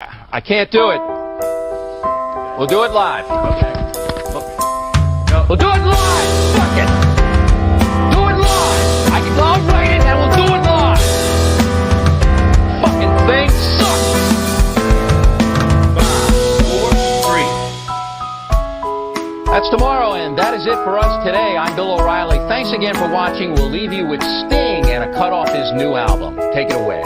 I can't do it. We'll do it live. Okay. We'll do it live. Fuck it. Do it live. I'll write it and we'll do it live. Fucking thing sucks. 5, 4, 3. That's tomorrow, and that is it for us today. I'm Bill O'Reilly. Thanks again for watching. We'll leave you with Sting and a cut off his new album. Take it away.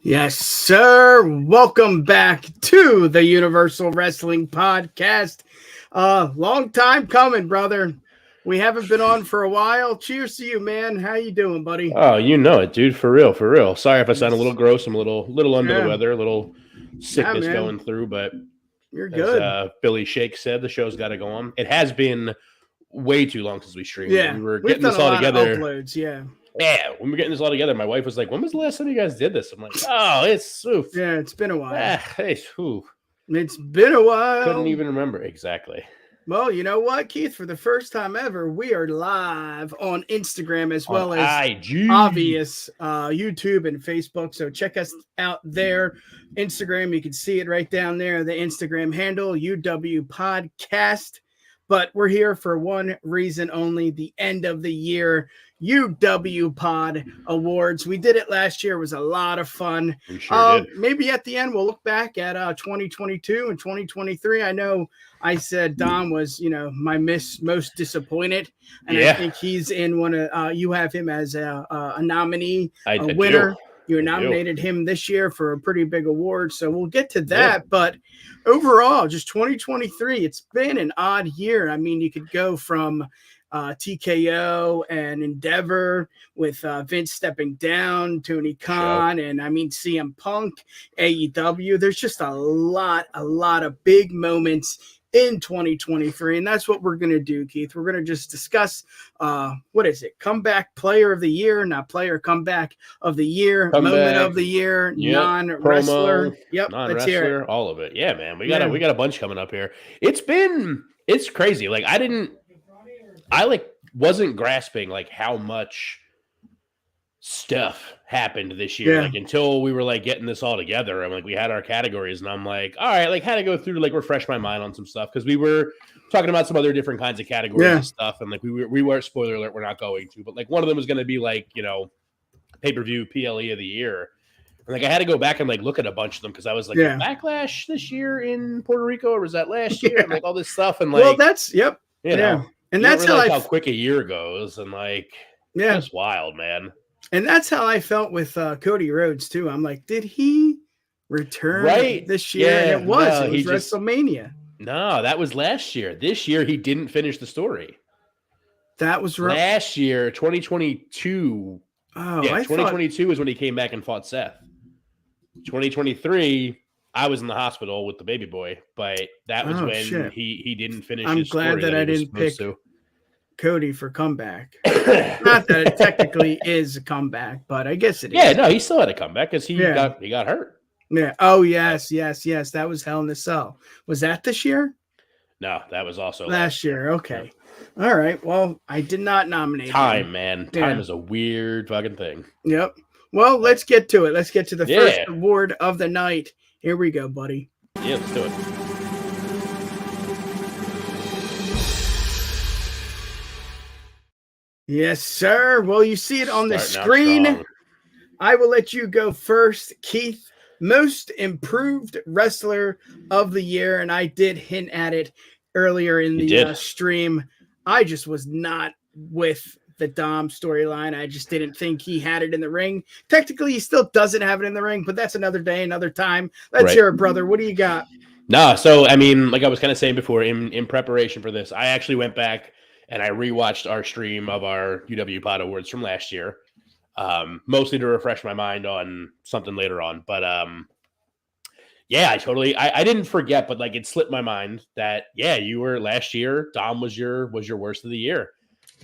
Yes, sir. Welcome back to the Universal Wrestling Podcast. Long time coming, brother. We haven't been on for a while. Cheers to you, man. How you doing, buddy? Oh, you know it, dude. For real, for real. Sorry if I sound a little gross. I'm a little under the weather, a little sickness going through, but you're good. As Billy Shake said, the show's got to go on. It has been way too long since we streamed. Yeah, we were getting this all together. Uploads, yeah. Yeah, when we were getting this all together, my wife was like, "When was the last time you guys did this?" I'm like, "Oh, it's oof. Yeah, it's been a while. It's been a while. Couldn't even remember exactly." Well, you know what, Keith? For the first time ever, we are live on Instagram as well as IG. Obvious YouTube and Facebook. So check us out there. Instagram, you can see it right down there. The Instagram handle, UW Podcast. But we're here for one reason only, the end of the year UW Pod Awards. We did it last year. It was a lot of fun. We sure did. Maybe at the end, we'll look back at 2022 and 2023. I know I said Dom was, my most disappointed. And I think he's in one of, you have him as a nominee, a winner. You nominated him this year for a pretty big award. So we'll get to that. Yeah. But overall, just 2023, it's been an odd year. I mean, you could go from TKO and Endeavor with Vince stepping down, Tony Khan, and CM Punk, AEW. There's just a lot of big moments in 2023, and that's what we're going to do, Keith. We're going to just discuss, what is it? Comeback Player of the Year, not Player, Comeback of the Year, Moment of the Year, non-wrestler. Promo, yep, let's hear it. All of it. Yeah, man. We got a bunch coming up here. It's crazy. Like, I wasn't grasping like how much stuff happened this year, like until we were getting this all together. I'm like, we had our categories, and I'm like, all right, had to go through to refresh my mind on some stuff because we were talking about some other different kinds of categories and stuff, and we weren't, spoiler alert, we're not going to, but one of them was going to be pay-per-view PLE of the year. And I had to go back and look at a bunch of them because I was Backlash this year in Puerto Rico, or was that last year? And all this stuff, and well, that's you know, and that's how quick a year goes, and it's wild, man. And that's how I felt with Cody Rhodes too. I'm like, did he return this year? Yeah, and it was WrestleMania. No, that was last year. This year he didn't finish the story. That was last year, 2022. Oh, yeah, 2022 is when he came back and fought Seth. 2023, I was in the hospital with the baby boy, but that was when he didn't finish his story. I'm glad that I didn't pick Cody for comeback. Not that it technically is a comeback, but I guess it is. Yeah, no, he still had a comeback because he got hurt. Yeah. Oh, yes. That was Hell in a Cell. Was that this year? No, that was also last year. Okay. Yeah. All right. Well, I did not nominate him. Man. Time is a weird fucking thing. Yep. Well, let's get to it. Let's get to the first award of the night. Here we go, buddy. Yeah, let's do it. Yes, sir. Well, you see it on the screen. I will let you go first, Keith. Most Improved Wrestler of the Year, and I did hint at it earlier in the stream. I just was not with the Dom storyline. I just didn't think he had it in the ring. Technically, he still doesn't have it in the ring, but that's another day, another time. Let's hear it, brother. What do you got? No, so, like I was kind of saying before, in preparation for this, I actually went back and I rewatched our stream of our UW Pod Awards from last year, mostly to refresh my mind on something later on. But I didn't forget, but it slipped my mind that you were last year. Dom was your worst of the year,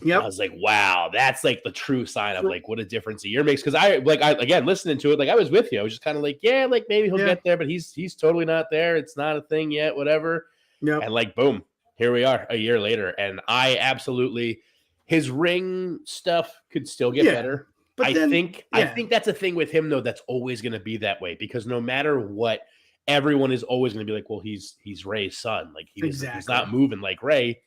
Yep. I was like, wow, that's like the true sign of like what a difference a year makes. Because I again listening to it, like I was with you. I was just kind of like, yeah, like maybe he'll get there, but he's totally not there. It's not a thing yet, whatever. Yep. And like, boom, here we are a year later. And I absolutely, his ring stuff could still get better. But I think that's a thing with him though. That's always going to be that way because no matter what, everyone is always going to be like, well, he's Ray's son. Like he's not moving like Ray.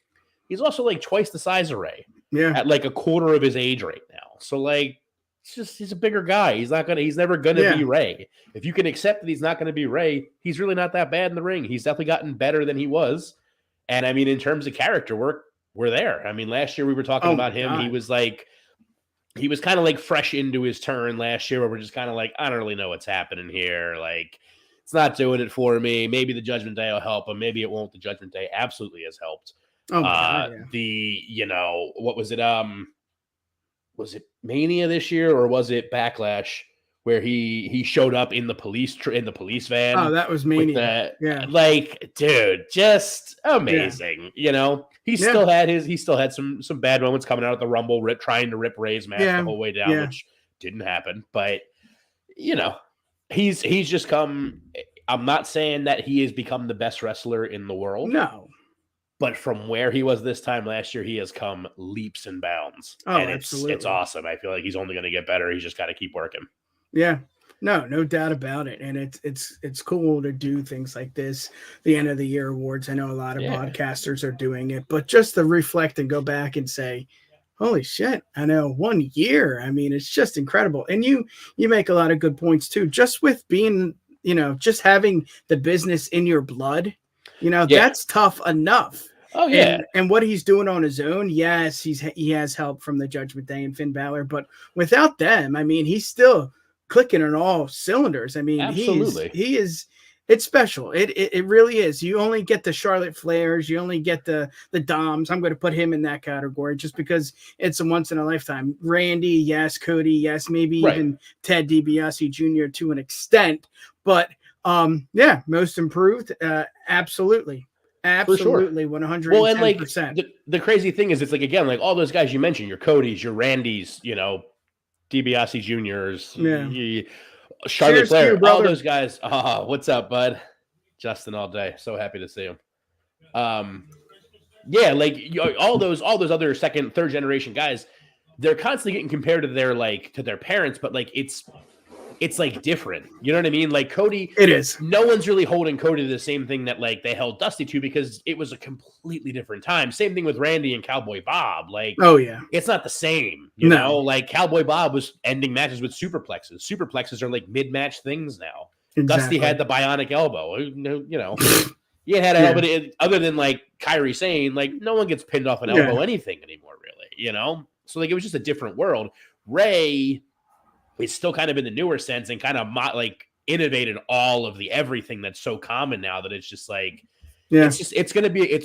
He's also like twice the size of Ray. Yeah. At like a quarter of his age right now. So like he's a bigger guy. He's never gonna be Ray. If you can accept that he's not gonna be Ray, he's really not that bad in the ring. He's definitely gotten better than he was. And I mean, in terms of character work, we're there. I mean, last year we were talking about him. God. He was kind of like fresh into his turn last year where we're just kind of like, I don't really know what's happening here. Like it's not doing it for me. Maybe the Judgment Day will help him. Maybe it won't. The Judgment Day absolutely has helped. Oh, God, what was it? Was it Mania this year or was it Backlash where he showed up in the police van? Oh, that was Mania. Like, dude, just amazing. Yeah. He still had some bad moments coming out at the Rumble, trying to rip Ray's mask the whole way down, which didn't happen. But he's just come. I'm not saying that he has become the best wrestler in the world. No. But from where he was this time last year, he has come leaps and bounds. Oh, and it's awesome. I feel like he's only going to get better. He's just got to keep working. Yeah. No doubt about it. And it's cool to do things like this, the end of the year awards. I know a lot of podcasters are doing it, but just to reflect and go back and say, holy shit, I know 1 year. I mean, it's just incredible. And you make a lot of good points too, just with being, just having the business in your blood, that's tough enough. Oh yeah, and what he's doing on his own, yes, he has help from the Judgment Day and Finn Balor, but without them, I mean, he's still clicking on all cylinders. I mean, absolutely, he is. It's special. It really is. You only get the Charlotte Flairs, you only get the Doms. I'm going to put him in that category just because it's a once in a lifetime. Randy, yes. Cody, yes. Maybe even Ted DiBiase Jr. to an extent, but most improved, absolutely. Absolutely, sure. 110%. Well, and like the crazy thing is, it's like again, like all those guys you mentioned, your Codys, your Randys, DiBiase Juniors, Charlotte Flair, all those guys. What's up, bud? Justin all day. So happy to see him. Like all those other second, third generation guys, they're constantly getting compared to their parents, but like it's like different. You know what I mean? Like Cody, it is. No one's really holding Cody to the same thing that like they held Dusty to because it was a completely different time. Same thing with Randy and Cowboy Bob. Like, oh yeah, it's not the same. You know, like Cowboy Bob was ending matches with superplexes. Superplexes are like mid-match things now. Exactly. Dusty had the bionic elbow. He had an elbow other than like Kyrie saying like no one gets pinned off an elbow anything anymore, really. So like it was just a different world. Ray is still kind of in the newer sense and kind of like innovated all of the everything that's so common now that it's just like, it's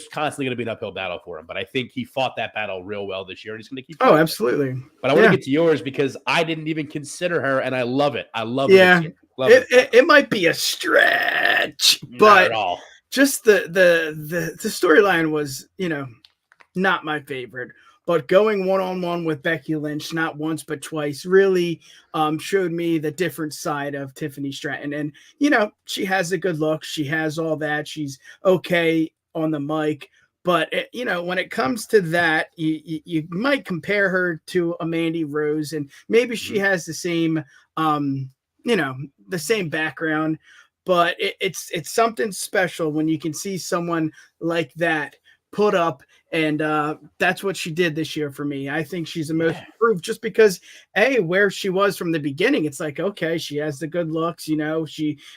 constantly going to be an uphill battle for him. But I think he fought that battle real well this year and he's going to keep fighting. Oh, absolutely. But I want to get to yours because I didn't even consider her and I love it. I love it. It might be a stretch, but at all. Just the storyline was, not my favorite. But going one-on-one with Becky Lynch, not once but twice, really showed me the different side of Tiffany Stratton. And, she has a good look. She has all that. She's okay on the mic. But, when it comes to that, you might compare her to a Mandy Rose. And maybe she has the same, the same background. But it's something special when you can see someone like that put up, and that's what she did this year for me. I think she's the most improved just because where she was from the beginning, it's like, okay, she has the good looks,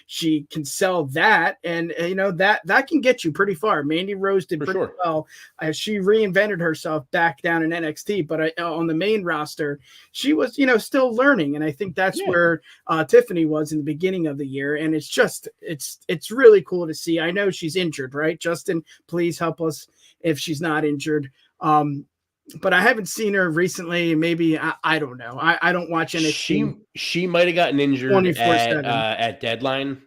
she can sell that, and that can get you pretty far. Mandy Rose did pretty well. She reinvented herself back down in NXT, but on the main roster, she was still learning, and I think that's where Tiffany was in the beginning of the year, and it's really cool to see. I know she's injured, right? Justin, please help us if she's not injured. But I haven't seen her recently. Maybe I don't know. I don't watch anything. She might have gotten injured at Deadline.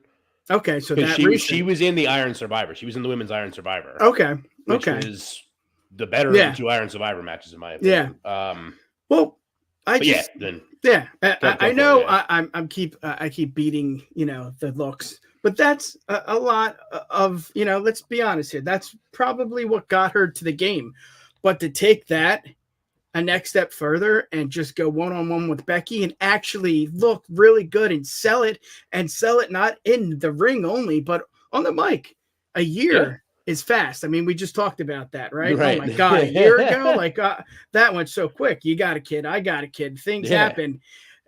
Okay, so she was in the Iron Survivor. She was in the Women's Iron Survivor. Okay. Which is the better of the 2 Iron Survivor matches, in my opinion. Yeah. Well, I know I keep beating, the looks, but that's a lot of, let's be honest here. That's probably what got her to the game. But to take that a next step further and just go one-on-one with Becky and actually look really good and sell it not in the ring only, but on the mic. A year is fast. I mean, we just talked about that, right? Oh my God, a year ago, like that went so quick. You got a kid, I got a kid. Things happen.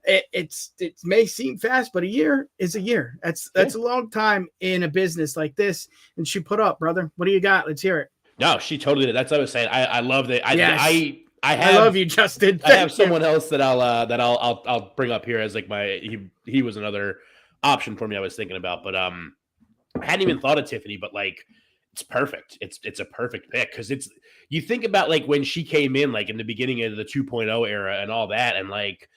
It may seem fast, but a year is a year. That's a long time in a business like this. And she put up, brother. What do you got? Let's hear it. No, she totally did. That's what I was saying. I love that. I love you, Justin. I have someone else that I'll bring up here as like he was another option for me I was thinking about, but I hadn't even thought of Tiffany, but like it's perfect. It's a perfect pick because you think about like when she came in like in the beginning of the 2.0 era and all that, and like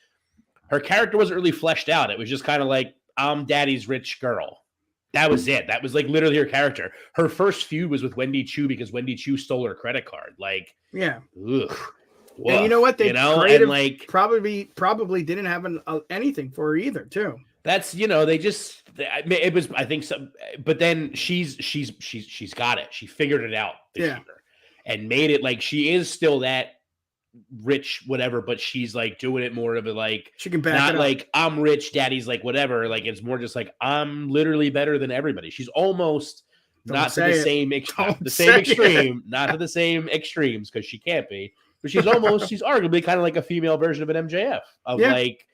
her character wasn't really fleshed out. It was just kind of like I'm daddy's rich girl. That was it. That was like literally her character. Her first feud was with Wendy Chu because Wendy Chu stole her credit card. Like, ugh, woof, and you know what? They and like probably didn't have anything for her either, too. That's it was I think some, but then she's got it. She figured it out this year and made it like she is still that rich whatever, but she's like doing it more of a like she can back not it up. Like I'm rich, daddy's like whatever. Like it's more just like I'm literally better than everybody. She's almost not to the same extreme, not to the same extremes because she can't be, but she's arguably kind of like a female version of an MJF of like,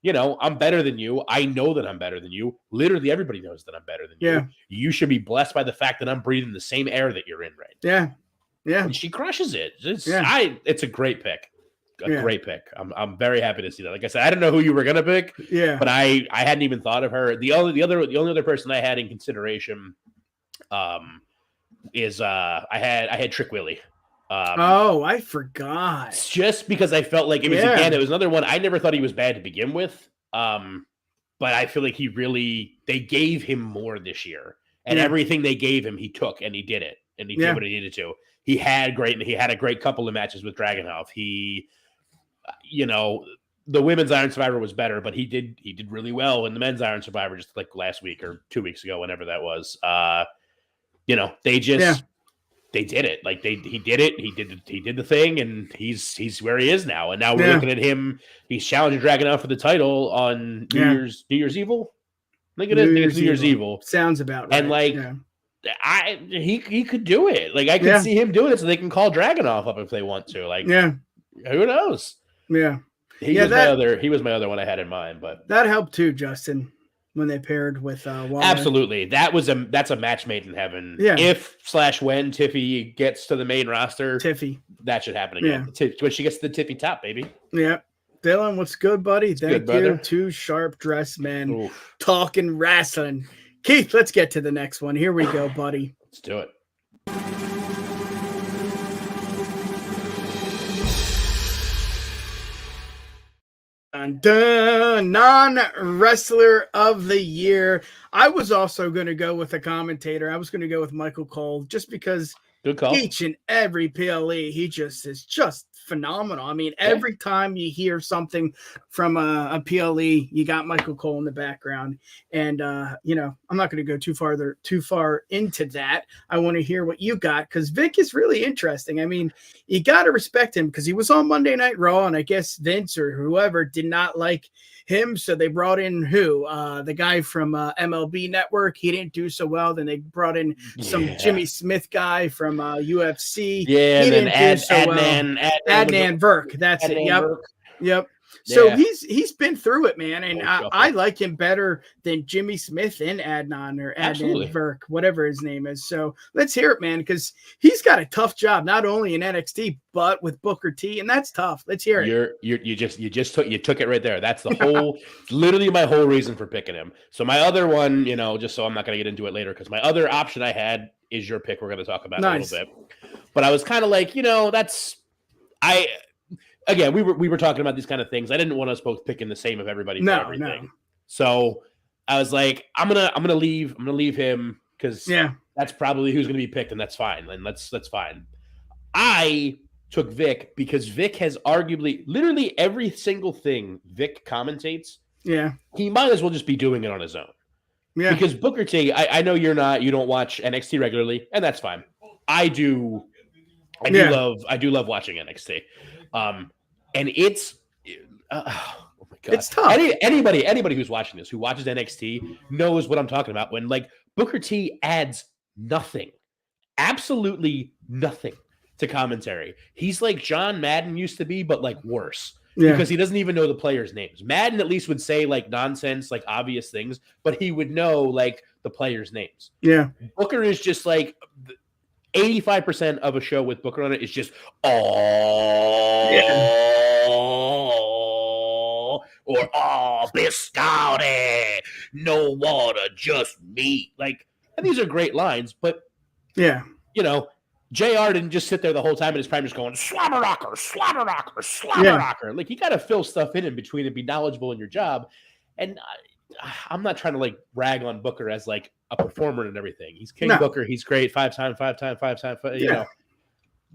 I'm better than you. I know that I'm better than you. Literally everybody knows that I'm better than you. You should be blessed by the fact that I'm breathing the same air that you're in right now. Yeah. And she crushes it. It's a great pick. Great pick. I'm very happy to see that. Like I said, I don't know who you were gonna pick. But I hadn't even thought of her. The only other person I had in consideration is I had Trick Willie. I forgot. Just because I felt like it was another one. I never thought he was bad to begin with. But I feel like they gave him more this year. And everything they gave him, he took and he did it. And he did what he needed to. He had a great couple of matches with Dragunov. He, the women's Iron Survivor was better, but he did really well in the men's Iron Survivor just like last week or 2 weeks ago, whenever that was. They did it. Like he did it. He did the thing, and he's where he is now. And now we're looking at him. He's challenging Dragunov for the title on New Year's Evil. I think it is. New Year's Evil. Sounds about right. And like. He could do it. Like I could see him doing it, so they can call Dragunov up if they want to. Like, who knows? Yeah, he was my other one I had in mind, but that helped too, Justin, when they paired with Waller. Absolutely, that's a match made in heaven. Yeah, when Tiffy gets to the main roster, that should happen again. When she gets to the Tiffy top, baby. Yeah. Dylan, what's good, buddy? Thank you. Two sharp dressed men talking wrestling. Keith, let's get to the next one. Here we go, buddy. Let's do it. Non-wrestler of the year. I was also going to go with a commentator. I was going to go with Michael Cole just because good call. Each and every PLE, he is just phenomenal. I mean, every time you hear something from a PLE, you got Michael Cole in the background. And, I'm not going to go too far into that. I want to hear what you got because Vic is really interesting. I mean, you got to respect him because he was on Monday Night Raw, and I guess Vince or whoever did not like him. So they brought in the guy from MLB Network. He didn't do so well. Then they brought in some Jimmy Smith guy from UFC. Yeah, he and didn't do so well. Adnan Virk. That's it. Yep. So he's been through it, man, and I like him better than Jimmy Smith and Adnan or Adnan Virk, whatever his name is. So let's hear it, man, because he's got a tough job, not only in NXT but with Booker T, and that's tough. Let's hear it. You took it right there. That's the whole, literally my whole reason for picking him. So my other one, just so I'm not going to get into it later, because my other option I had is your pick. We're going to talk about in a little bit, but I was kind of like, Again, we were talking about these kind of things. I didn't want us both picking the same of everybody for everything. So I was like, I'm gonna leave him because that's probably who's gonna be picked, and that's fine. And that's fine. I took Vic because Vic has arguably literally every single thing Vic commentates. Yeah. He might as well just be doing it on his own. Yeah. Because Booker T, I know you don't watch NXT regularly, and that's fine. I do love watching NXT. And it's oh my god. It's tough. Anybody who watches NXT knows what I'm talking about when like Booker T adds nothing. Absolutely nothing to commentary. He's like John Madden used to be, but like worse. Yeah. Because he doesn't even know the players' names. Madden at least would say like nonsense, like obvious things, but he would know like the players' names. Yeah. Booker is just like 85% of a show with Booker on it is just or biscotti, no water, just meat. Like, and these are great lines, but yeah, JR didn't just sit there the whole time in his prime just going, slobber rocker, slobber rocker, slobber rocker. Like, you got to fill stuff in between and be knowledgeable in your job. And I'm not trying to, like, rag on Booker as, like, a performer and everything. He's King Booker. He's great. Five time, you know.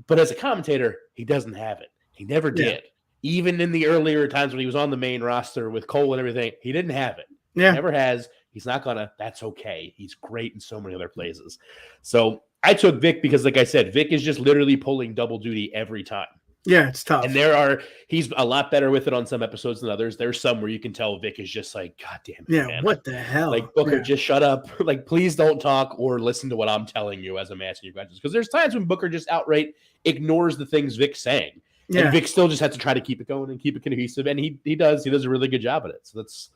But as a commentator, he doesn't have it. He never did. Even in the earlier times when he was on the main roster with Cole and everything, he didn't have it. Yeah. He never has. He's not going to. That's okay. He's great in so many other places. So I took Vic because, like I said, Vic is just literally pulling double duty every time. Yeah, it's tough. And he's a lot better with it on some episodes than others. There's some where you can tell Vic is just like, God damn it, man. What the hell? Like, Booker, just shut up. Like, please don't talk or listen to what I'm telling you as I'm asking you questions. Because there's times when Booker just outright ignores the things Vic's saying. Yeah. And Vic still just has to try to keep it going and keep it cohesive. And he does a really good job at it. So that's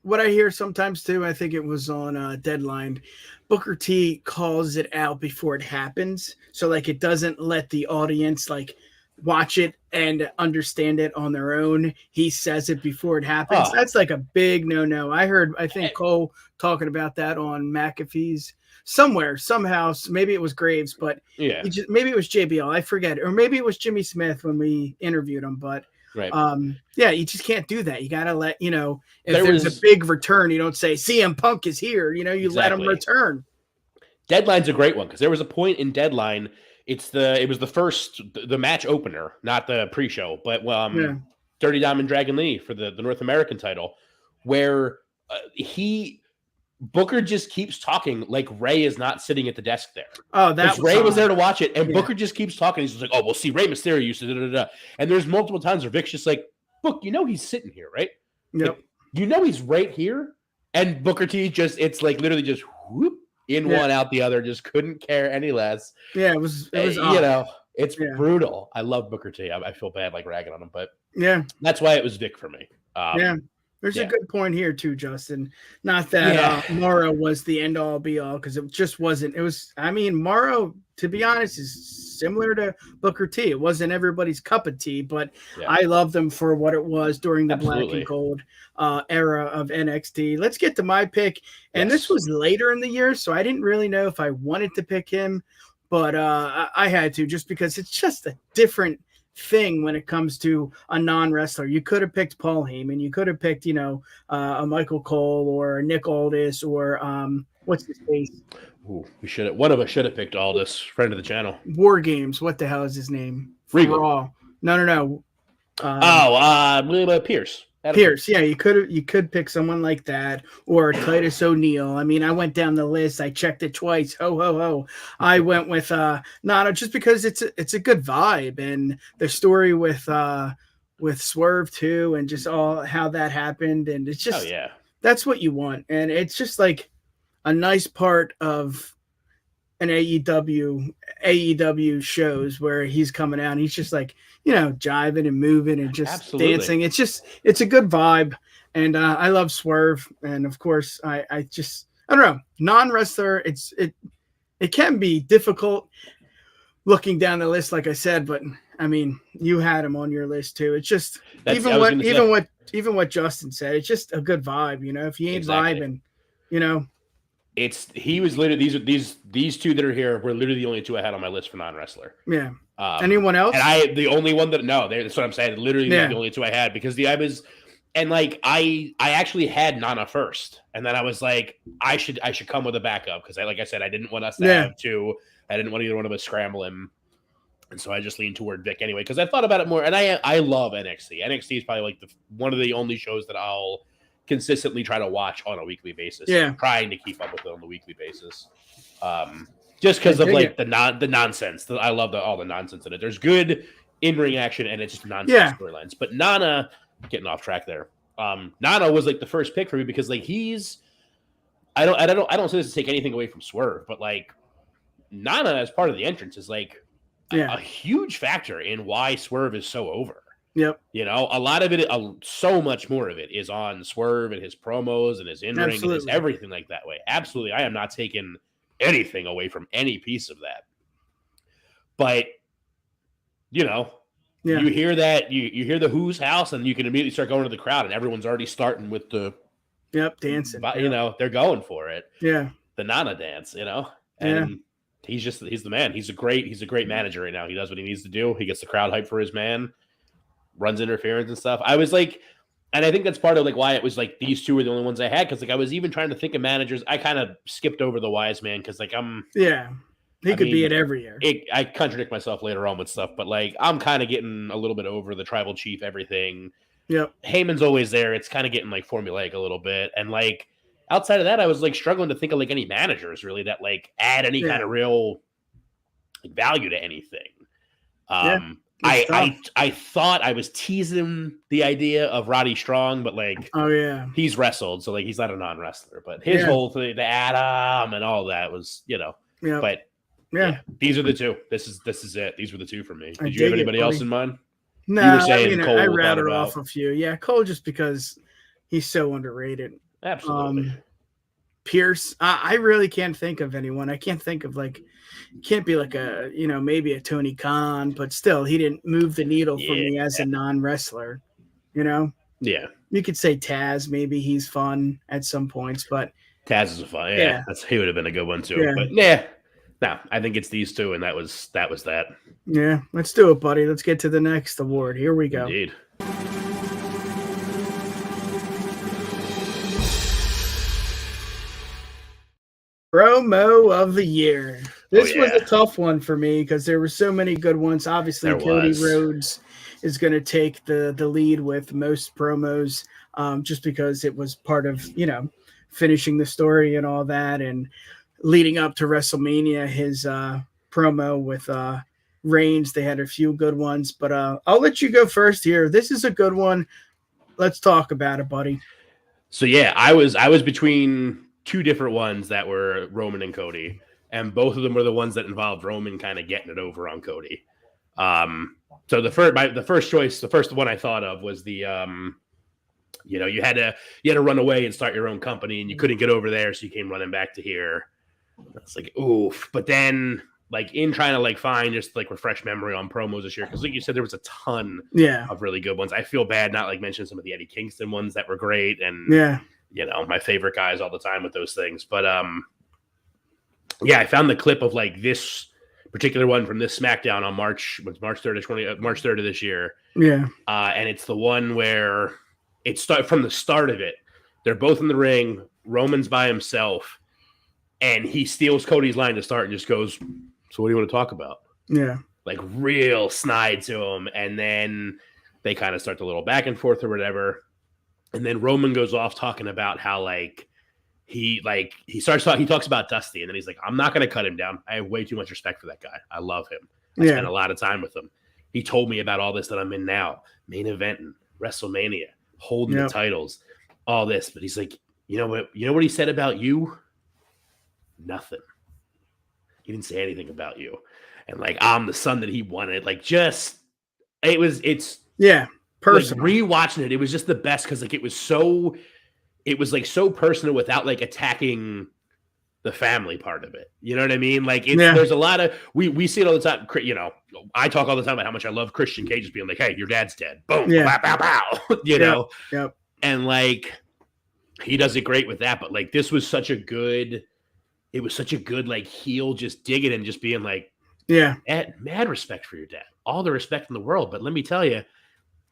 what I hear sometimes too, I think it was on Deadline, Booker T calls it out before it happens. So like it doesn't let the audience like watch it and understand it on their own. He says it before it happens. That's like a big no. I think Cole talking about that on McAfee's somehow, maybe it was Graves, but maybe it was JBL. I forget. Or maybe it was Jimmy Smith when we interviewed him, but right. You just can't do that. You got to let, if there's a big return, you don't say CM Punk is here, you let him return. Deadline's a great one because there was a point in Deadline. It was the match opener, not the pre-show, but Dirty Diamond Dragon Lee for the North American title, where Booker just keeps talking like Ray is not sitting at the desk there. Oh, that's Ray was there to watch it, and Booker just keeps talking. He's just like, "Oh, well, see, Rey Mysterio used to da-da-da-da." And there's multiple times where Vic's just like, "Book, he's sitting here, right? Yep. Like, he's right here." And Booker T it's like literally just whoop in one out the other. Just couldn't care any less. Yeah, it was it's brutal. I love Booker T. I feel bad like ragging on him, but that's why it was Vic for me. There's a good point here too, Justin. Not that Morrow was the end all be all, because it just wasn't. It was, Morrow, to be honest, is similar to Booker T. It wasn't everybody's cup of tea, but I loved them for what it was during the Black and Gold era of NXT. Let's get to my pick. And this was later in the year, so I didn't really know if I wanted to pick him, but I had to, just because it's just a different thing when it comes to a non-wrestler. You could have picked Paul Heyman, you could have picked a Michael Cole or Nick Aldis or what's his face. Ooh, one of us should have picked Aldis, friend of the channel. War Games, what the hell is his name? Regal. No. Pierce. Pierce, you could pick someone like that, or Titus O'Neil. I went down the list. I checked it twice. Ho ho ho! I went with Nana just because it's a good vibe, and the story with Swerve too, and just all how that happened, and it's just that's what you want, and it's just like a nice part of an AEW shows where he's coming out and he's just like, jiving and moving and just dancing. It's a good vibe. And I love Swerve. And of course I don't know, non-wrestler. It can be difficult looking down the list, like I said, but you had him on your list too. It's just, even what Justin said, it's just a good vibe. If you ain't vibing, he was literally these two that are here were literally the only two I had on my list for non-wrestler. Yeah. Anyone else? And the only one that's what I'm saying. Literally the only two I had, because And like I actually had Nana first, and then I was like, I should come with a backup because like I said, I didn't want us to have two. I didn't want either one of us scramble him, and so I just leaned toward Vic anyway because I thought about it more. And I love NXT. NXT is probably like one of the only shows that I'll consistently try to watch on a weekly basis. Yeah, trying to keep up with it on the weekly basis. Just because of like the nonsense. I love all the nonsense in it. There's good in-ring action, and it's just nonsense storylines. But Nana. Getting off track there. Nana was like the first pick for me because like I don't say this to take anything away from Swerve, but like Nana as part of the entrance is like a huge factor in why Swerve is so over. Yep. You know, a lot of it, so much more of it is on Swerve and his promos and his in-ring and his everything like that way. Absolutely. I am not taking anything away from any piece of that. But, you know, you hear that, you hear the Who's House, and you can immediately start going to the crowd, and everyone's already starting with the dancing. You know, they're going for it. Yeah, the Nana dance. You know, and he's the man. He's a great manager right now. He does what he needs to do. He gets the crowd hyped for his man, runs interference and stuff. I was like, and I think that's part of like why it was like these two were the only ones I had because like I was even trying to think of managers. I kind of skipped over the Wise Man because like He could be it every year. I contradict myself later on with stuff, but like I'm kind of getting a little bit over the tribal chief everything. Yep. Heyman's always there. It's kind of getting like formulaic a little bit. And like outside of that, I was like struggling to think of like any managers really that like add any kind of real like, value to anything. I thought I was teasing the idea of Roddy Strong, but like he's wrestled, so like he's not a non-wrestler. But his whole thing, the Adam and all that was, you know. Yeah. But yeah, these are the two. This is it. These were the two for me. Did you have anybody else in mind? No, you were saying Cole, I rattled off a few. Yeah, Cole just because he's so underrated. Absolutely. Pierce, I really can't think of anyone. I can't think of like, can't be like a, you know, maybe a Tony Khan, but still, he didn't move the needle for me as a non-wrestler, you know? Yeah. You could say Taz, maybe he's fun at some points, but. Taz is fun. Yeah. He would have been a good one too. Yeah. But no, I think it's these two, and that was that. Yeah, let's do it, buddy. Let's get to the next award. Here we go. Indeed. Promo of the year. This was a tough one for me because there were so many good ones. Obviously, Cody Rhodes is going to take the lead with most promos just because it was part of, you know, finishing the story and all that. And leading up to WrestleMania, his promo with Reigns, they had a few good ones. But I'll let you go first here. This is a good one. Let's talk about it, buddy. So, yeah, I was between two different ones that were Roman and Cody, and both of them were the ones that involved Roman kind of getting it over on Cody. So the first choice, the first one I thought of was the you know, you had to run away and start your own company, and you couldn't get over there, so you came running back to here. It's like oof. But then like in trying to like find just like refresh memory on promos this year, because like you said, there was a ton of really good ones. I feel bad not like mentioning some of the Eddie Kingston ones that were great, and you know, my favorite guys all the time with those things. But I found the clip of like this particular one from this SmackDown on March 3rd of this year. Yeah. And it's the one where it from the start of it. They're both in the ring. Roman's by himself, and he steals Cody's line to start and just goes, "So what do you want to talk about?" Yeah. Like real snide to him. And then they kind of start the little back and forth or whatever. And then Roman goes off talking about how like he talks about Dusty, and then he's like, "I'm not going to cut him down. I have way too much respect for that guy. I love him. I spent a lot of time with him. He told me about all this that I'm in now, main eventing, WrestleMania, holding the titles, all this." But he's like, you know what he said about you? Nothing. He didn't say anything about you. And like, I'm the son that he wanted. Like, just it's personal. Like, rewatching it was just the best because like it was like so personal without like attacking the family part of it. You know what I mean? Like there's a lot of we see it all the time. You know, I talk all the time about how much I love Christian Cage just being like, "Hey, your dad's dead." Boom, pow, pow, pow. You know? And like he does it great with that, but like this was such a good like heel just digging and just being like, mad respect for your dad. All the respect in the world, but let me tell you,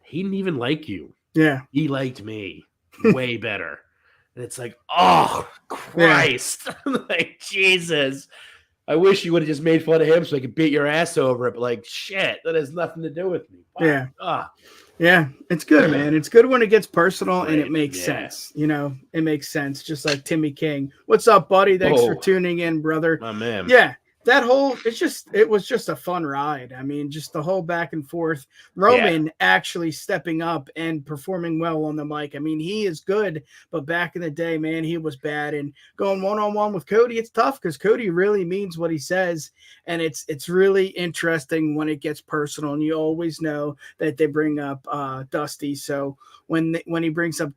he didn't even like you Yeah. He liked me way better. And it's like, oh, Christ. Like, Jesus. I wish you would have just made fun of him so I could beat your ass over it. But, like, shit, that has nothing to do with me. Fuck. Yeah. Yeah, it's good, man. It's good when it gets personal and it makes sense. You know, it makes sense. Just like Timmy King. What's up, buddy? Thanks for tuning in, brother. My man. Yeah, that whole it was just a fun ride. I mean, just the whole back and forth. Roman actually stepping up and performing well on the mic. I mean, he is good, but back in the day, man, he was bad. And going one-on-one with Cody, it's tough because Cody really means what he says, and it's really interesting when it gets personal. And you always know that they bring up Dusty. So when he brings up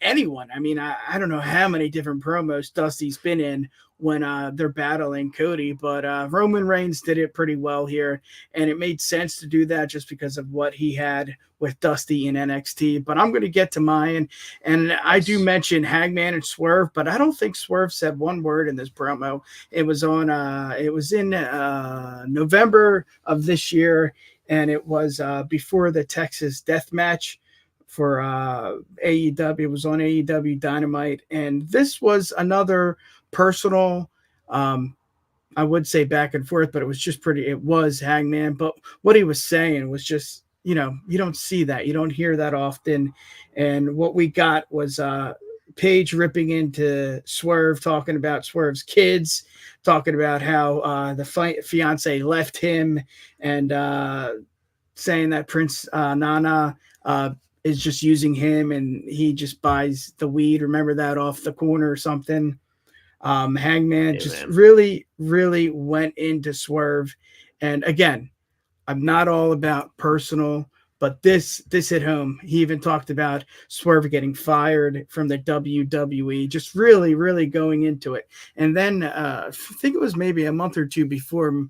anyone, I mean, I don't know how many different promos Dusty's been in when they're battling Cody, but Roman Reigns did it pretty well here, and it made sense to do that just because of what he had with Dusty in NXT. But I'm going to get to mine, and I do mention Hangman and Swerve, but I don't think Swerve said one word in this promo. It was in November of this year, and it was before the Texas Death Match for AEW. It was on AEW Dynamite, and this was another personal, I would say back and forth, but it was Hangman. But what he was saying was just, you know, you don't see that. You don't hear that often. And what we got was Paige ripping into Swerve, talking about Swerve's kids, talking about how the fiance left him, and saying that Prince Nana is just using him and he just buys the weed. Remember that off the corner or something. Hangman really, really went into Swerve. And again, I'm not all about personal, but this hit home. He even talked about Swerve getting fired from the WWE, just really, really going into it. And then I think it was maybe a month or two before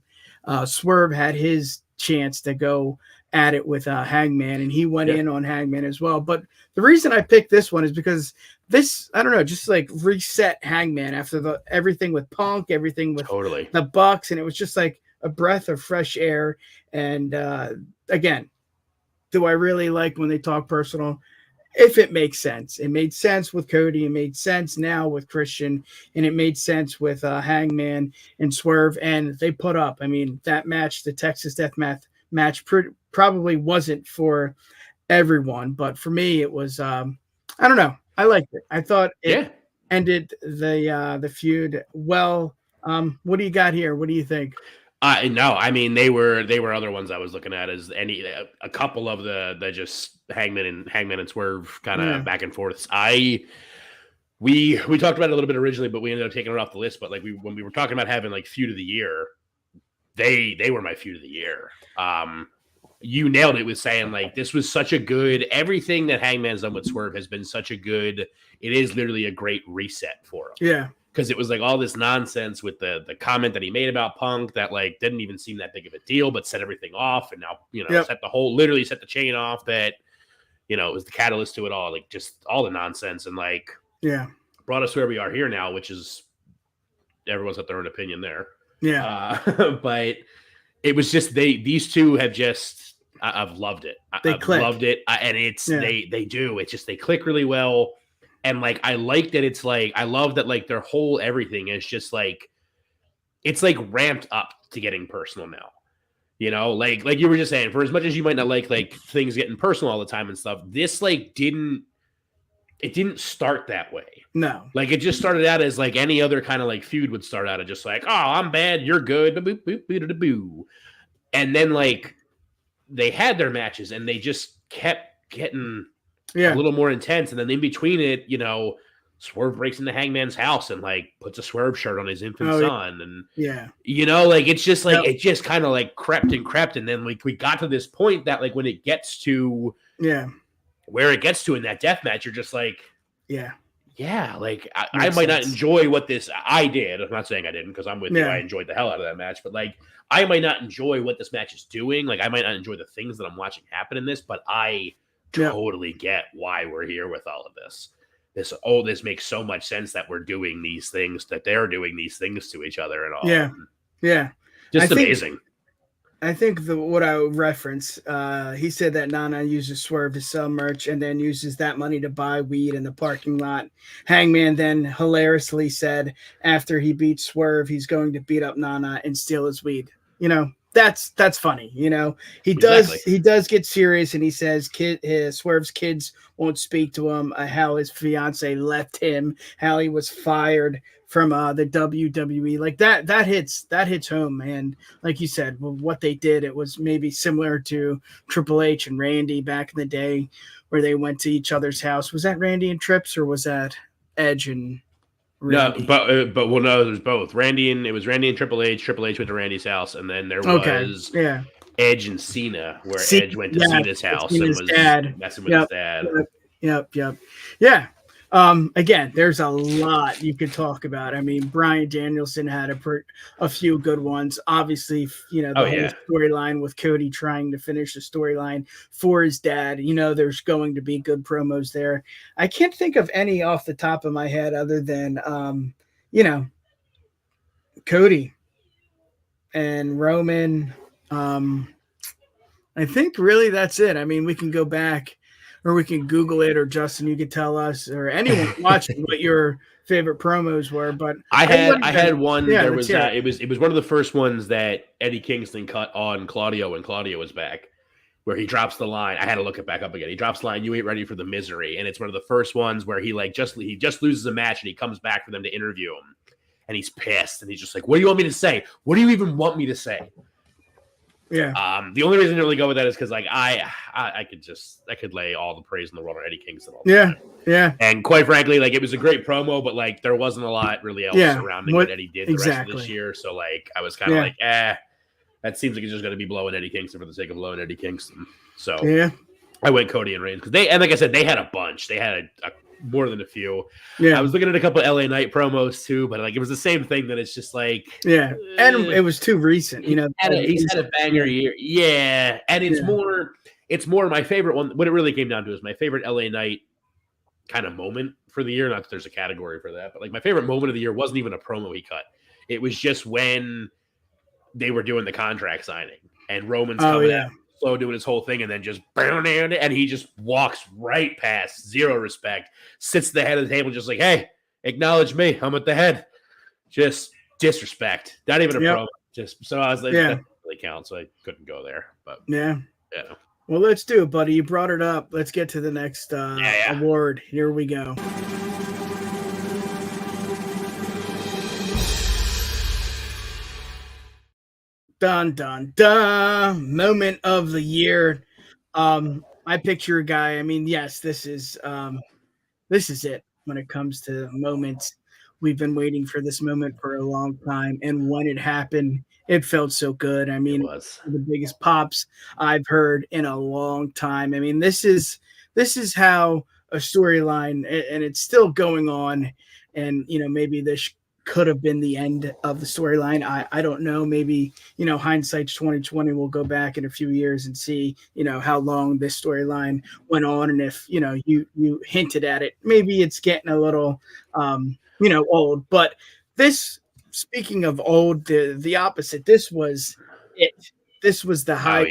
Swerve had his chance to go at it with Hangman, and he went in on Hangman as well. But the reason I picked this one is because this, I don't know, just like reset Hangman after everything with Punk, everything with the Bucks, and it was just like a breath of fresh air. And again, do I really like when they talk personal? If it makes sense. It made sense with Cody. It made sense now with Christian, and it made sense with Hangman and Swerve. And they put up, I mean, that match, the Texas Death Match probably wasn't for everyone, but for me, it was, I don't know. I liked it. I thought it ended the feud well. What do you got here? What do you think? No, I mean, they were other ones I was looking at as a couple of the just Hangman and Swerve kind of back and forths. We talked about it a little bit originally, but we ended up taking it off the list. But like when we were talking about having like feud of the year, they were my feud of the year. You nailed it with saying like this was such a good, everything that Hangman's done with Swerve has been such a good, it is literally a great reset for him. Yeah. Because it was like all this nonsense with the comment that he made about Punk that like didn't even seem that big of a deal, but set everything off, and now, you know, literally set the chain off that, you know, it was the catalyst to it all, like just all the nonsense, and like brought us where we are here now, which is everyone's got their own opinion there. But it was just these two have just I've loved it. I've loved it, and it's they do. It's just they click really well, and like I like that. It's like I love that like their whole everything is just like it's like ramped up to getting personal now. You know, like you were just saying, for as much as you might not like things getting personal all the time and stuff, this like didn't start that way. No. Like it just started out as like any other kind of like feud would start out of just like, oh, I'm bad, you're good, boop, boop, boop, boop, boop. And then like they had their matches and they just kept getting a little more intense. And then in between it, you know, Swerve breaks into Hangman's house and like puts a Swerve shirt on his infant son. And you know, like it's just like it just kind of like crept. And then like we got to this point that like when it gets to where it gets to in that death match, you're just like, like I might not enjoy what this I did. I'm not saying I didn't, because I'm with you. I enjoyed the hell out of that match, but like I might not enjoy what this match is doing. Like I might not enjoy the things that I'm watching happen in this, but I totally get why we're here with all of this. This makes so much sense that we're doing these things, that they're doing these things to each other and all. Just amazing. I think what I would reference, he said that Nana uses Swerve to sell merch and then uses that money to buy weed in the parking lot. Hangman then hilariously said after he beats Swerve, he's going to beat up Nana and steal his weed. You know, that's funny. You know, he does get serious and he says Swerve's kids won't speak to him. How his fiance left him, how he was fired from the WWE. Like that hits home, man. Like you said, well, what they did, it was maybe similar to Triple H and Randy back in the day where they went to each other's house. Was that Randy and Trips or was that Edge and Randy? No, but well, no, there's both. It was Randy and Triple H. Triple H went to Randy's house, and then there was Edge and Cena, where Edge went to Cena's house and was messing with his dad. Yep. Yeah. Again, there's a lot you could talk about. I mean, Bryan Danielson had a few good ones. Obviously, you know, the whole storyline with Cody trying to finish the storyline for his dad. You know, there's going to be good promos there. I can't think of any off the top of my head other than, you know, Cody and Roman. I think really that's it. I mean, we can go back or we can Google it, or Justin, you could tell us, or anyone watching what your favorite promos were. But I had one. Yeah, there was it was one of the first ones that Eddie Kingston cut on Claudio when Claudio was back, where he drops the line. I had to look it back up again. He drops the line, "You ain't ready for the misery," and it's one of the first ones where he just loses a match and he comes back for them to interview him, and he's pissed and he's just like, "What do you want me to say? What do you even want me to say?" Yeah. The only reason I didn't really go with that is because like I could lay all the praise in the world on Eddie Kingston. Yeah. And quite frankly, like it was a great promo, but like there wasn't a lot really else surrounding what Eddie did the rest of this year. So like I was kind of like, that seems like it's just going to be blowing Eddie Kingston for the sake of blowing Eddie Kingston. So I went Cody and Reigns because like I said, they had a bunch. They had a more than a few. Yeah, I was looking at a couple of LA Knight promos too, but like it was the same thing. That it's just like and it was too recent. You know, he's had a banger year. Yeah, and it's more my favorite one. What it really came down to is my favorite LA Knight kind of moment for the year. Not that there's a category for that, but like my favorite moment of the year wasn't even a promo he cut. It was just when they were doing the contract signing and Roman's coming out. Slow doing his whole thing and then just and he just walks right past, zero respect, sits at the head of the table just like, hey, acknowledge me, I'm at the head. Just disrespect. Not even a promo. Just so I was like, that doesn't really count, so I couldn't go there. But well, let's do it, buddy. You brought it up. Let's get to the next award. Here we go. Dun dun dun! Moment of the year. I picture a guy. I mean, yes, this is it when it comes to moments. We've been waiting for this moment for a long time, and when it happened, it felt so good. I mean, it was the biggest pops I've heard in a long time. I mean, this is how a storyline, and it's still going on. And you know, maybe this could have been the end of the storyline. I don't know. Maybe, you know, hindsight's 2020. We'll go back in a few years and see, you know, how long this storyline went on. And if, you know, you hinted at it, maybe it's getting a little, you know, old. But this, speaking of old, the opposite, this was it. This was the hype.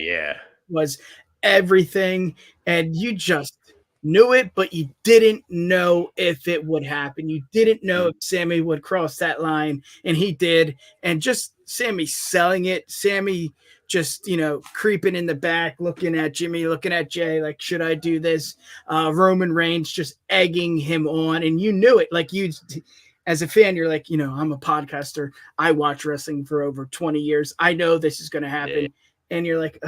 Was everything. And you just knew it, but you didn't know if it would happen. You didn't know if Sammy would cross that line, and he did. And just Sammy selling it, Sammy just, you know, creeping in the back, looking at Jimmy, looking at Jay, like, should I do this? Roman Reigns just egging him on, and you knew it. Like, you, as a fan, you're like, you know, I'm a podcaster. I watch wrestling for over 20 years. I know this is going to happen. And you're like,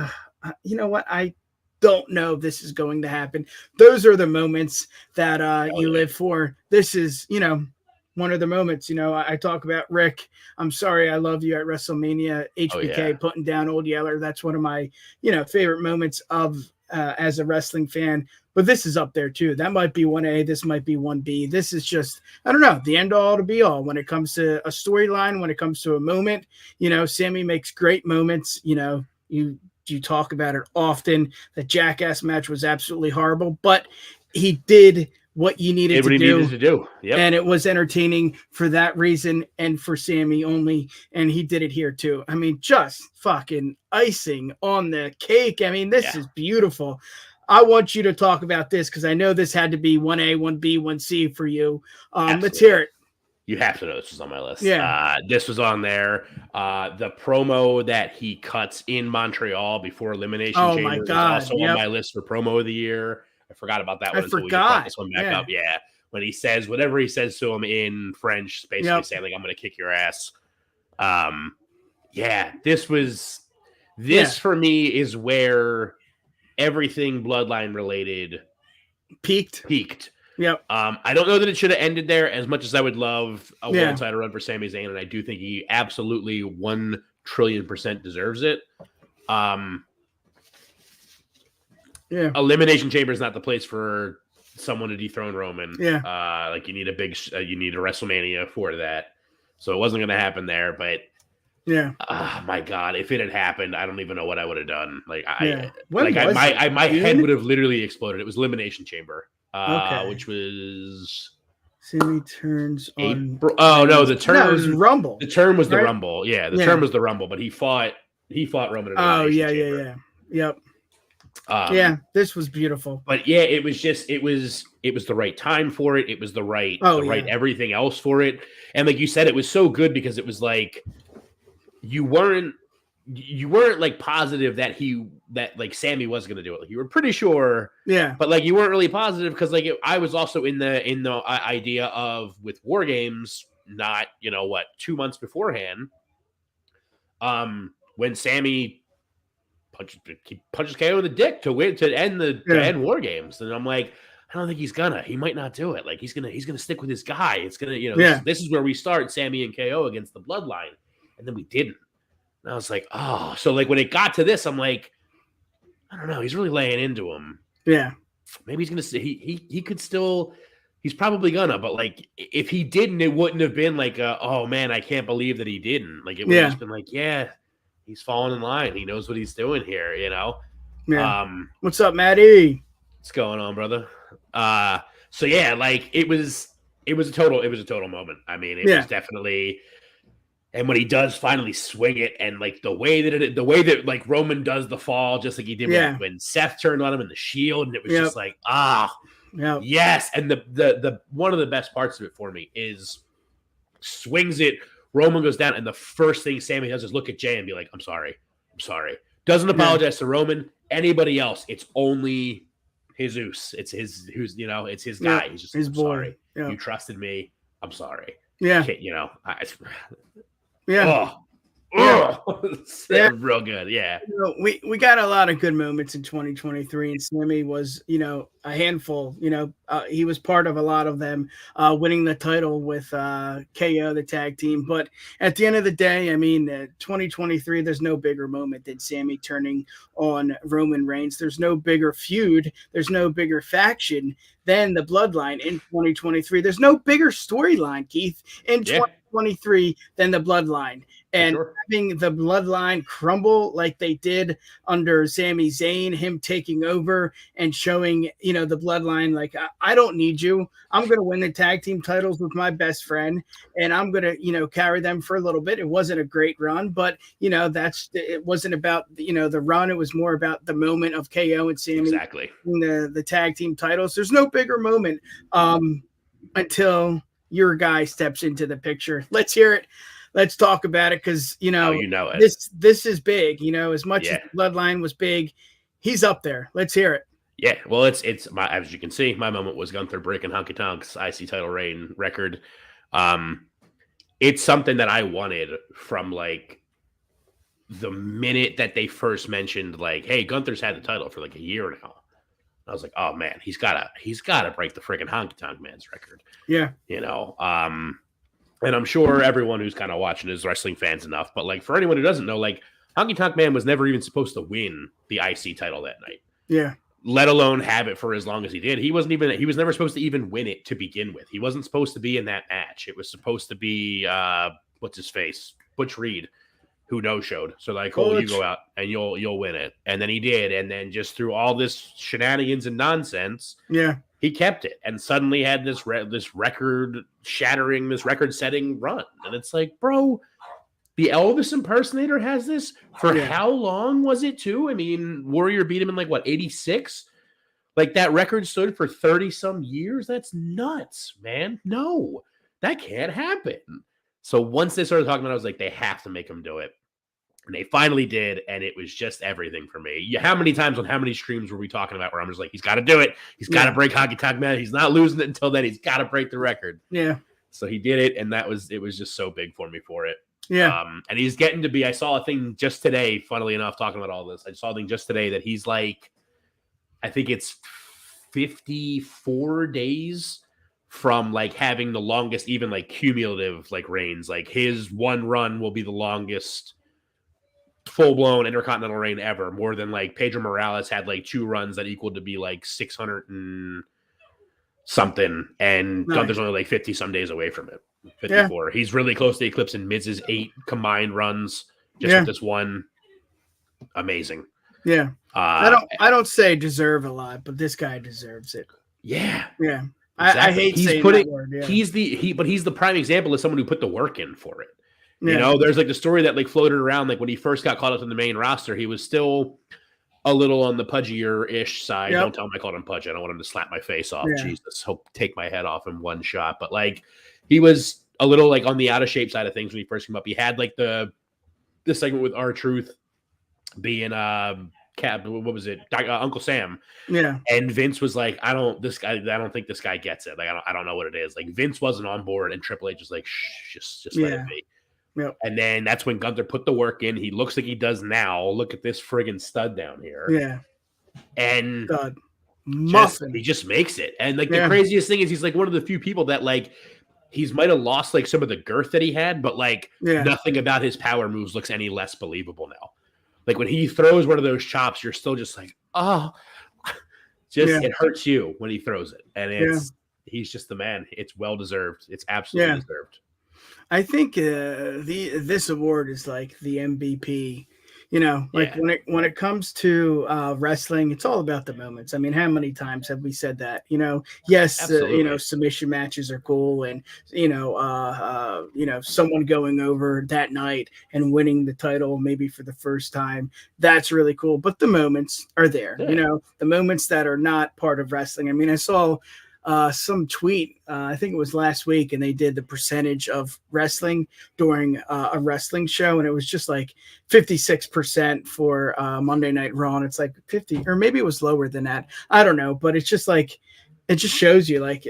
you know what? I don't know if this is going to happen. Those are the moments that you live for. This is, you know, one of the moments. You know, I talk about Rick, I'm sorry, I love you at WrestleMania, HBK putting down Old Yeller. That's one of my, you know, favorite moments of as a wrestling fan. But this is up there too. That might be 1A. This might be 1B. This is just, I don't know, the end all to be all when it comes to a storyline, when it comes to a moment. You know, Sammy makes great moments. You know, you talk about it often. The Jackass match was absolutely horrible, but he did what you needed It to what he do. needed to do. Yep. And it was entertaining for that reason and for Sammy only. And he did it here too. I mean, just fucking icing on the cake. I mean, this is beautiful. I want you to talk about this because I know this had to be 1A, 1B, 1C for you. Let's hear it. You have to know this was on my list. Yeah. This was on there. The promo that he cuts in Montreal before Elimination Chamber was also on my list for promo of the year. I forgot about that one until we brought this one back up. Yeah. When he says whatever he says to him in French, basically saying, like, I'm going to kick your ass. This for me is where everything Bloodline related peaked. Yep. I don't know that it should have ended there as much as I would love a world title run for Sami Zayn, and I do think he absolutely 1,000,000,000% deserves it. Elimination Chamber is not the place for someone to dethrone Roman. Like you need a WrestleMania for that. So it wasn't going to happen there, but my God, if it had happened, I don't even know what I would have done. Like my head would have literally exploded. It was Elimination Chamber, which was Sami turns on. Oh no, the term was Rumble. The term was the Rumble. Yeah, the term was the Rumble, but he fought Roman. Yep. This was beautiful. But it was the right time for it. It was the right everything else for it. And like you said, it was so good because it was like you weren't like positive that like Sammy was going to do it. Like you were pretty sure. Yeah. But like you weren't really positive because like I was also in the idea of with War Games, not 2 months beforehand. When Sammy punches KO in the dick to end War Games, and I'm like, I don't think he's gonna. He might not do it. Like he's gonna stick with his guy. It's gonna this is where we start Sammy and KO against the Bloodline, and then we didn't. And I was like, oh, so like when it got to this, I'm like, I don't know. He's really laying into him. Yeah, maybe he's gonna. He could still. He's probably gonna, but like if he didn't, it wouldn't have been like, oh man, I can't believe that he didn't. Like it would have just been like, he's falling in line. He knows what he's doing here, Yeah. What's up, Maddie? What's going on, brother? So like it was a total moment. I mean, it was definitely. And when he does finally swing it, and like the way that like Roman does the fall, just like he did when Seth turned on him in the Shield, and it was just like yes. And the one of the best parts of it for me is swings it. Roman goes down, and the first thing Sammy does is look at Jay and be like, I'm sorry. Doesn't apologize to Roman. Anybody else, it's only Jesus. It's his guy. He's just his boy. Sorry. Yeah. You trusted me. I'm sorry. Yeah. Real good. Yeah. We got a lot of good moments in 2023, and Sammy was, a handful. He was part of a lot of them, winning the title with KO, the tag team. But at the end of the day, I mean, 2023, there's no bigger moment than Sammy turning on Roman Reigns. There's no bigger feud. There's no bigger faction than the Bloodline in 2023. There's no bigger storyline, Keith, in 2023 than the Bloodline. And having the Bloodline crumble like they did under Sami Zayn, him taking over and showing, the Bloodline, like, I don't need you. I'm going to win the tag team titles with my best friend, and I'm going to, carry them for a little bit. It wasn't a great run, but, it wasn't about, the run. It was more about the moment of KO and Sami in the tag team titles. There's no bigger moment until your guy steps into the picture. Let's hear it. Let's talk about it because, this is big. As much as Bloodline was big, he's up there. Let's hear it. Yeah, well, it's my, as you can see, my moment was Gunther breaking Honky Tonk's IC title reign record. It's something that I wanted from like the minute that they first mentioned, like, hey, Gunther's had the title for like a year now. I was like, oh man, he's gotta break the freaking Honky Tonk Man's record. Yeah, and I'm sure everyone who's kind of watching is wrestling fans enough, but like for anyone who doesn't know, like Honky Tonk Man was never even supposed to win the IC title that night. Yeah. Let alone have it for as long as he did. He was never supposed to even win it to begin with. He wasn't supposed to be in that match. It was supposed to be what's his face? Butch Reed, who no-showed. So like, you go out and you'll win it. And then he did. And then just through all this shenanigans and nonsense, he kept it and suddenly had this record-shattering, this record-setting run. And it's like, bro, the Elvis impersonator has this? For how long was it, too? I mean, Warrior beat him in, like, what, 86? Like, that record stood for 30-some years? That's nuts, man. No, that can't happen. So once they started talking about it, I was like, they have to make him do it. And they finally did, and it was just everything for me. How many times on how many streams were we talking about where I'm just like, he's got to do it. He's got to break Honky Tonk Man. He's not losing it until then. He's got to break the record. Yeah. So he did it, and it was just so big for me for it. Yeah. And he's getting to be, I saw a thing just today, funnily enough, talking about all this. I saw a thing just today that he's like, I think it's 54 days from like having the longest, even like cumulative like reigns. Like his one run will be the longest full-blown intercontinental reign ever, more than like Pedro Morales had like 2 runs that equaled to be like 600 and something, and Gunther's only like 50 some days away from it. 54. He's really close to eclipsing Miz's 8 combined runs just with this one. Amazing. Yeah. I don't say deserve a lot, but this guy deserves it. Yeah. Yeah. Exactly. I hate saying that word. Yeah. He's the prime example of someone who put the work in for it. You know, there's like the story that like floated around, like when he first got called up to the main roster, he was still a little on the pudgier-ish side. Don't tell him I called him pudgy. I don't want him to slap my face off. Jesus, he'll take my head off in one shot. But like, he was a little like on the out of shape side of things when he first came up. He had like the segment with R-Truth being what was it? Uncle Sam. Yeah. And Vince was like, I don't think this guy gets it. Like, I don't know what it is. Like, Vince wasn't on board, and Triple H was like, shh, just let it be. Yep. And then that's when Gunther put the work in. He looks like he does now. Look at this friggin' stud down here. Yeah. And he just makes it. And like the craziest thing is he's like one of the few people that like he's might have lost like some of the girth that he had, but like nothing about his power moves looks any less believable now. Like when he throws one of those chops, you're still just like, oh, it hurts you when he throws it. And he's just the man. It's well deserved. It's absolutely deserved. I think this award is like the MVP. You know, like when it comes to wrestling, it's all about the moments. I mean, how many times have we said that? You know, yes, you know, submission matches are cool, and you know, someone going over that night and winning the title maybe for the first time, that's really cool. But the moments are there. You know, the moments that are not part of wrestling. I mean, I saw some tweet, I think it was last week, and they did the percentage of wrestling during a wrestling show, and it was just like 56% for Monday Night Raw, and it's like 50, or maybe it was lower than that. I don't know, but it's just like, it just shows you like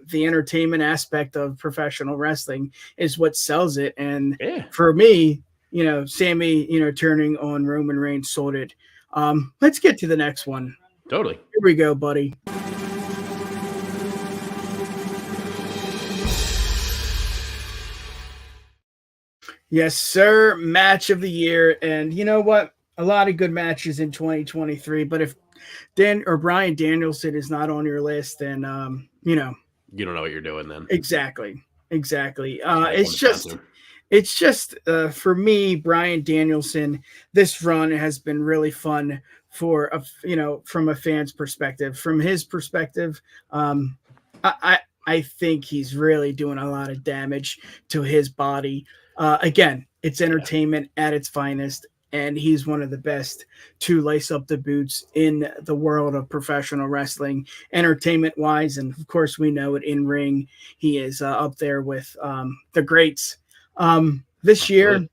the entertainment aspect of professional wrestling is what sells it. And for me, you know, Sammy, you know, turning on Roman Reigns sold it. Let's get to the next one. Totally. Here we go, buddy. Yes, sir. Match of the year. And you know what? A lot of good matches in 2023. But if Bryan Danielson is not on your list, then, you know. You don't know what you're doing then. Exactly. It's just for me, Bryan Danielson, this run has been really fun for, you know, from a fan's perspective. From his perspective, I think he's really doing a lot of damage to his body. Again, it's entertainment at its finest, and he's one of the best to lace up the boots in the world of professional wrestling, entertainment-wise. And, of course, we know it in ring. He is up there with the greats. This year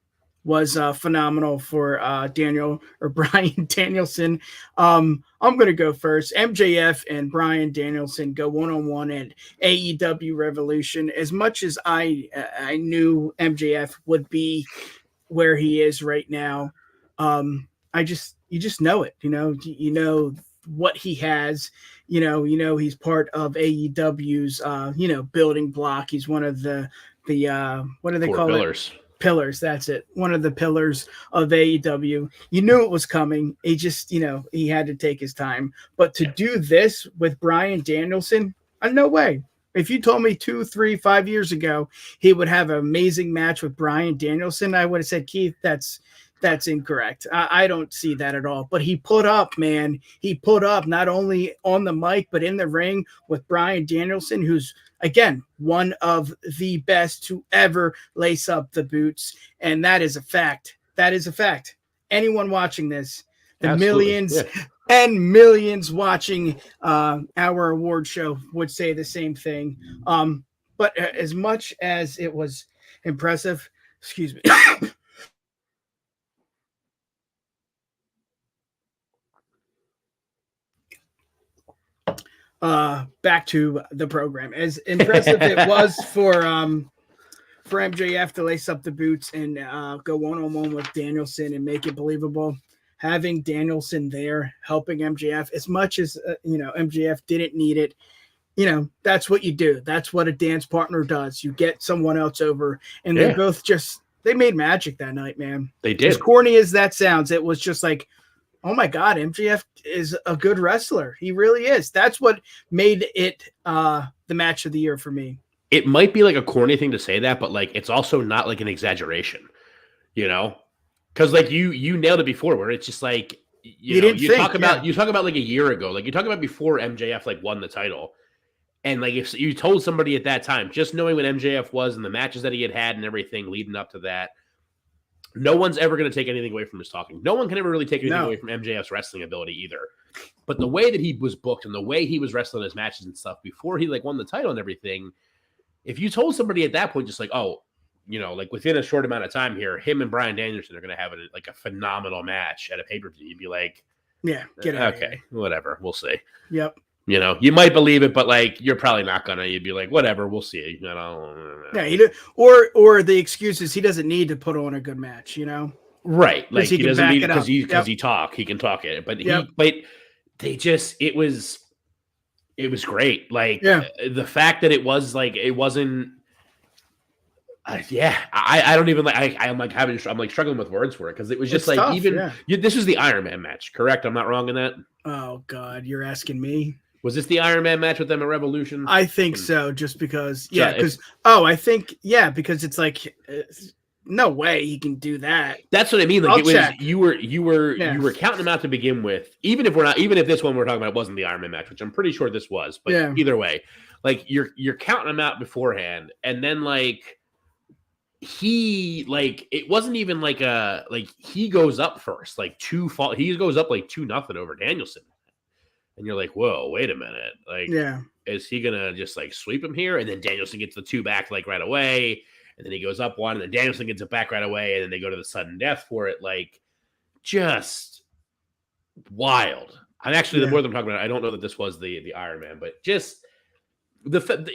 was phenomenal for Bryan Danielson. I'm going to go first. MJF and Bryan Danielson go one-on-one at AEW Revolution. As much as I knew MJF would be where he is right now, you just know it. You know what he has. You know he's part of AEW's building block. He's one of the what do they call pillars. Pillars, that's it. One of the pillars of AEW. You knew it was coming. He just, he had to take his time. But to do this with Bryan Danielson, no way. If you told me 2, 3, 5 years ago he would have an amazing match with Bryan Danielson, I would have said, Keith, that's That's incorrect. I don't see that at all. But he put up, man. He put up not only on the mic, but in the ring with Bryan Danielson, who's, again, one of the best to ever lace up the boots. And that is a fact. That is a fact. Anyone watching this, the Absolutely. millions and millions watching our award show would say the same thing. But as much as it was impressive, excuse me. Back to the program. As impressive it was for MJF to lace up the boots and go one-on-one with Danielson and make it believable. Having Danielson there helping MJF, as much as MJF didn't need it, that's what you do. That's what a dance partner does. You get someone else over, and they both they made magic that night, man. They did. As corny as that sounds, it was just like, oh my God, MJF is a good wrestler. He really is. That's what made it the match of the year for me. It might be like a corny thing to say that, but like it's also not like an exaggeration, because like you nailed it before, where it's just like you talk about like a year ago, like you talk about before MJF like won the title, and like if you told somebody at that time, just knowing what MJF was and the matches that he had and everything leading up to that. No one's ever going to take anything away from his talking. No one can ever really take anything away from MJF's wrestling ability either. But the way that he was booked and the way he was wrestling his matches and stuff before he like won the title and everything, if you told somebody at that point, just like, oh, like within a short amount of time here, him and Bryan Danielson are going to have a phenomenal match at a pay-per-view, you'd be like, yeah, get out. Okay, whatever, we'll see. Yep. You might believe it, but like you're probably not gonna. You'd be like, whatever, we'll see. Yeah, or the excuse is he doesn't need to put on a good match, right? Like he doesn't need because he can talk it. But it was great. Like the fact that it was like it wasn't. I don't even like. I'm like struggling with words for it because it was just tough, this was the Iron Man match, correct? I'm not wrong in that. Oh God, you're asking me. Was this the Iron Man match with them at Revolution? I think so, just because, because it's like, no way he can do that. That's what I mean. Like you were counting them out to begin with, even if this one we're talking about wasn't the Iron Man match, which I'm pretty sure this was, but either way, like you're counting them out beforehand, and then like it wasn't even like he goes up first, like he goes up like 2-0 over Danielson. And you're like, whoa, wait a minute. Like, is he going to just like sweep him here? And then Danielson gets the 2 back like right away. And then he goes up 1 and then Danielson gets it back right away. And then they go to the sudden death for it. Like, just wild. I'm actually, the more than I'm talking about, I don't know that this was the Iron Man, but just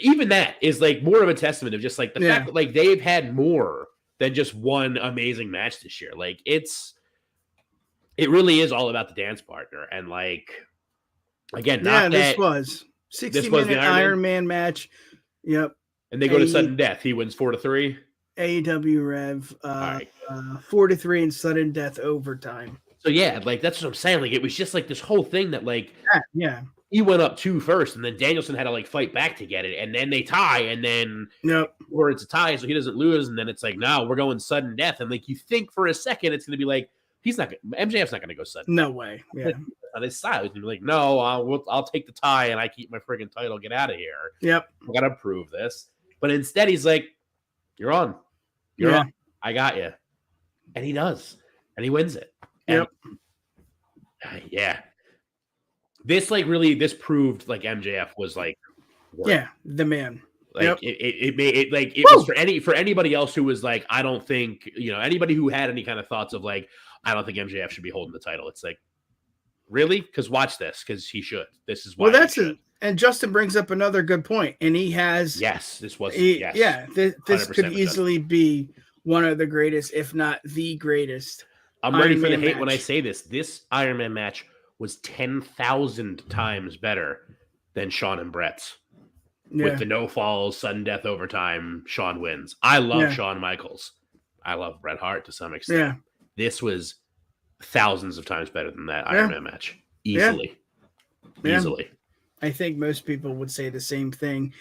even that is like more of a testament of just like the fact that like they've had more than just one amazing match this year. Like, it really is all about the dance partner. And like, again, this was 60-minute Iron Man match. Yep. And they go to sudden death. He wins 4-3. AEW Rev 4-3 and sudden death overtime. So like that's what I'm saying. Like it was just like this whole thing that like he went up 2 first, and then Danielson had to like fight back to get it, and then they tie, and then or it's a tie, so he doesn't lose, and then it's like no, we're going sudden death, and like you think for a second it's gonna be like MJF's not gonna go sudden. No way. Yeah. On his side, he's gonna be like, no, I'll take the tie and I keep my friggin' title. Get out of here. Yep. I gotta prove this. But instead, he's like, "You're on. You're on. I got you." And he does, and he wins it. And, This proved like MJF was like, the man. Like it made it like it was for anybody else who was like, I don't think anybody who had any kind of thoughts of like, I don't think MJF should be holding the title. It's like, really? Because watch this, because he should. This is why. Well, and Justin brings up another good point, and he has. Yes, this was. This could easily be one of the greatest, if not the greatest. I'm ready for the hate when I say this. This Iron Man match was 10,000 times better than Shawn and Brett's. With the no falls, sudden death overtime, Shawn wins. I love Shawn Michaels. I love Bret Hart to some extent. Yeah. This was thousands of times better than that Iron Man match. Easily. I think most people would say the same thing.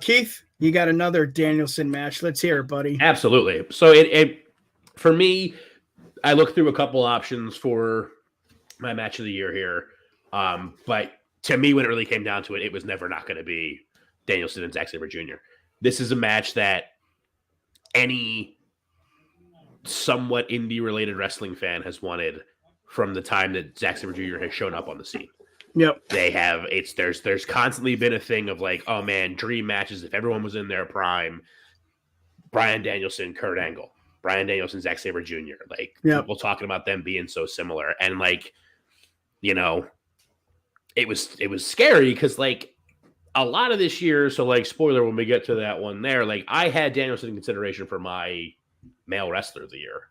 Keith, you got another Danielson match. Let's hear it, buddy. Absolutely. So it for me, I looked through a couple options for my match of the year here. But to me, when it really came down to it, it was never not going to be Danielson and Zack Sabre Jr. This is a match that any somewhat indie-related wrestling fan has wanted from the time that Zack Sabre Jr. has shown up on the scene. Yep. They have there's constantly been a thing of like, oh man, dream matches if everyone was in their prime. Bryan Danielson, Kurt Angle, Bryan Danielson, Zack Sabre Jr. Like people talking about them being so similar, and like, you know, it was scary because like a lot of this year. So like, spoiler when we get to that one there, like I had Danielson in consideration for my male wrestler of the year.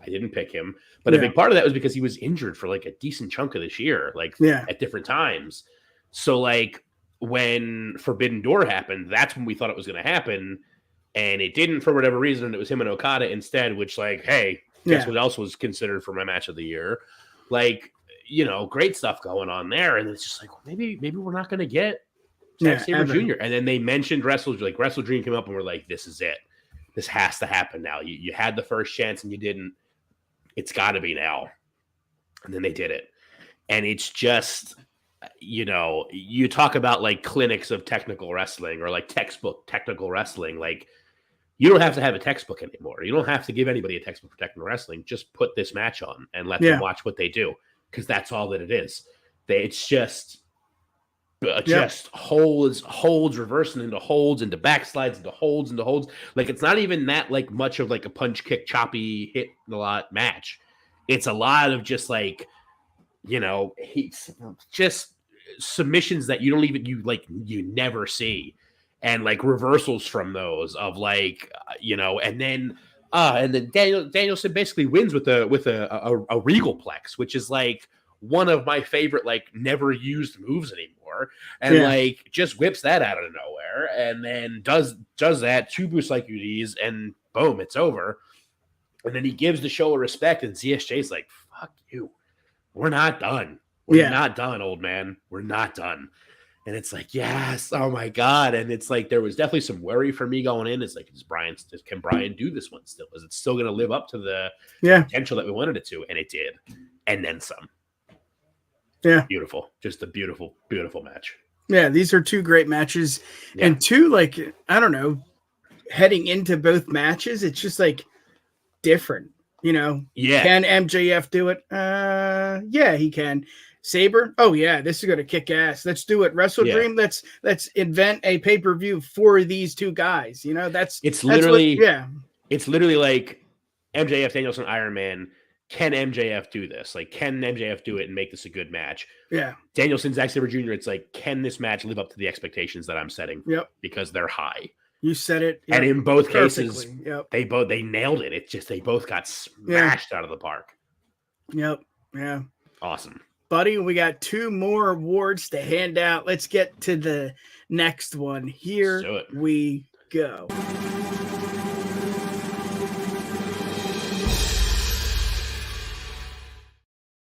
I didn't pick him, but a big part of that was because he was injured for like a decent chunk of this year, like at different times. So like when Forbidden Door happened, that's when we thought it was going to happen, and it didn't for whatever reason. And it was him and Okada instead, which like, hey, guess what else was considered for my match of the year? Like, you know, great stuff going on there. And it's just like, well, maybe we're not going to get Zack Sabre Jr. And then they mentioned Wrestle Dream came up and we're like, this is it. This has to happen now. You had the first chance and you didn't. It's got to be now. And then they did it. And it's just, you know, you talk about like clinics of technical wrestling or like textbook technical wrestling. Like, you don't have to have a textbook anymore. You don't have to give anybody a textbook for technical wrestling. Just put this match on and let them watch what they do, because that's all that it is. It's just holds reversing into holds, into backslides, into holds, into holds. Like, it's not even that like much of like a punch, kick, choppy, hit a lot match. It's a lot of just like, you know, just submissions that you never see, and like reversals from those of like, you know, and then Danielson basically wins with a regal plex, which is like one of my favorite like never used moves anymore, and like just whips that out of nowhere, and then does that 2 boost like UDs, and boom, it's over. And then he gives the show a respect, and ZSJ's like, fuck you, we're not done. We're not done, old man. We're not done. And it's like, yes, oh my God. And it's like, there was definitely some worry for me going in. It's like, can Bryan do this one still? Is it still going to live up to the potential that we wanted it to? And it did. And then some. Yeah. Beautiful. Just a beautiful, beautiful match. Yeah. These are 2 great matches. Yeah. And 2, like, I don't know, heading into both matches, it's just like different, you know? Yeah. Can MJF do it? Yeah, he can. Sabre, oh yeah, this is gonna kick ass. Let's do it. Wrestle Dream. Let's invent a pay-per-view for these 2 guys. You know, it's literally like MJF, Danielson, Iron Man. Can MJF do this? Like, can MJF do it and make this a good match? Yeah. Danielson, Zack Sabre Jr. It's like, can this match live up to the expectations that I'm setting? Yep. Because they're high. You said it. And in both cases, they nailed it. It's just they both got smashed out of the park. Yep. Yeah. Awesome. Buddy, we got 2 more awards to hand out. Let's get to the next one. Here we go.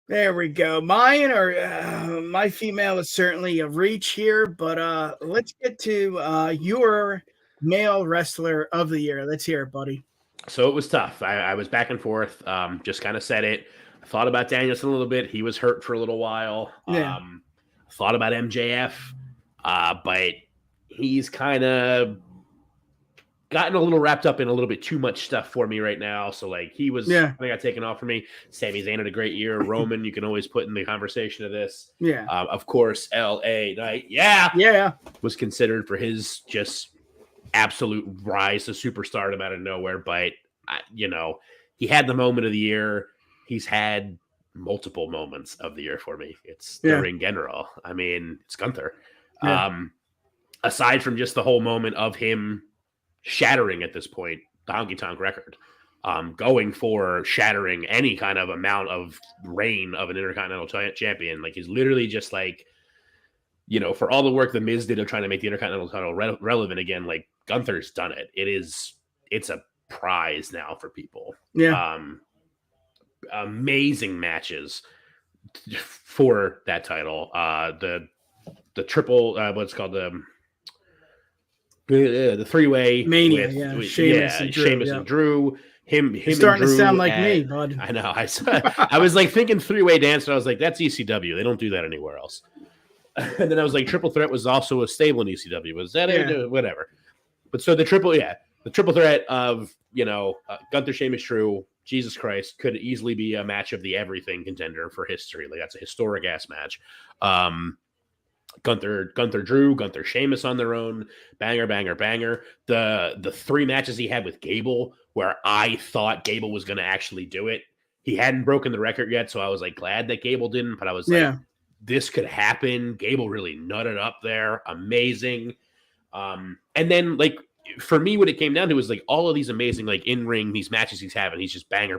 There we go. Mine are my female is certainly a reach here, but let's get to your male wrestler of the year. Let's hear it, buddy. So it was tough. I was back and forth. Just kind of said it. I thought about Danielson a little bit. He was hurt for a little while. Thought about MJF, but he's kind of gotten a little wrapped up in a little bit too much stuff for me right now. So like he got taken off for me. Sami Zayn had a great year. Roman, you can always put in the conversation of this. Yeah. Of course, LA Knight. Yeah. Was considered for his just absolute rise to superstardom out of nowhere. But, you know, he had the moment of the year. He's had multiple moments of the year for me. It's the ring general. I mean, it's Gunther. Yeah. Aside from just the whole moment of him shattering at this point the honky tonk record, going for shattering any kind of amount of reign of an Intercontinental champion, like he's literally just like, you know, for all the work the Miz did of trying to make the Intercontinental title relevant again, like Gunther's done it. It's a prize now for people. Yeah. Amazing matches for that title. The triple, what's called the 3-way Mania, with Sheamus and Drew. Sheamus and Drew. him You're starting and Drew to sound like me, bud. I know. I was like thinking three-way dance, and I was like, that's ECW. They don't do that anywhere else. And then I was like, Triple Threat was also a stable in ECW. Was that whatever? But so the triple threat of Gunther, Sheamus, Drew, Jesus Christ, could easily be a match of the everything contender for history. Like that's a historic ass match. Gunther, Drew, Gunther, Sheamus on their own, banger. The three matches he had with Gable, where I thought Gable was going to actually do it. He hadn't broken the record yet, so I was like glad that Gable didn't. But I was like, this could happen. Gable really nutted up there, amazing. And then like for me, what it came down to was like all of these amazing like in ring these matches he's having. He's just banger.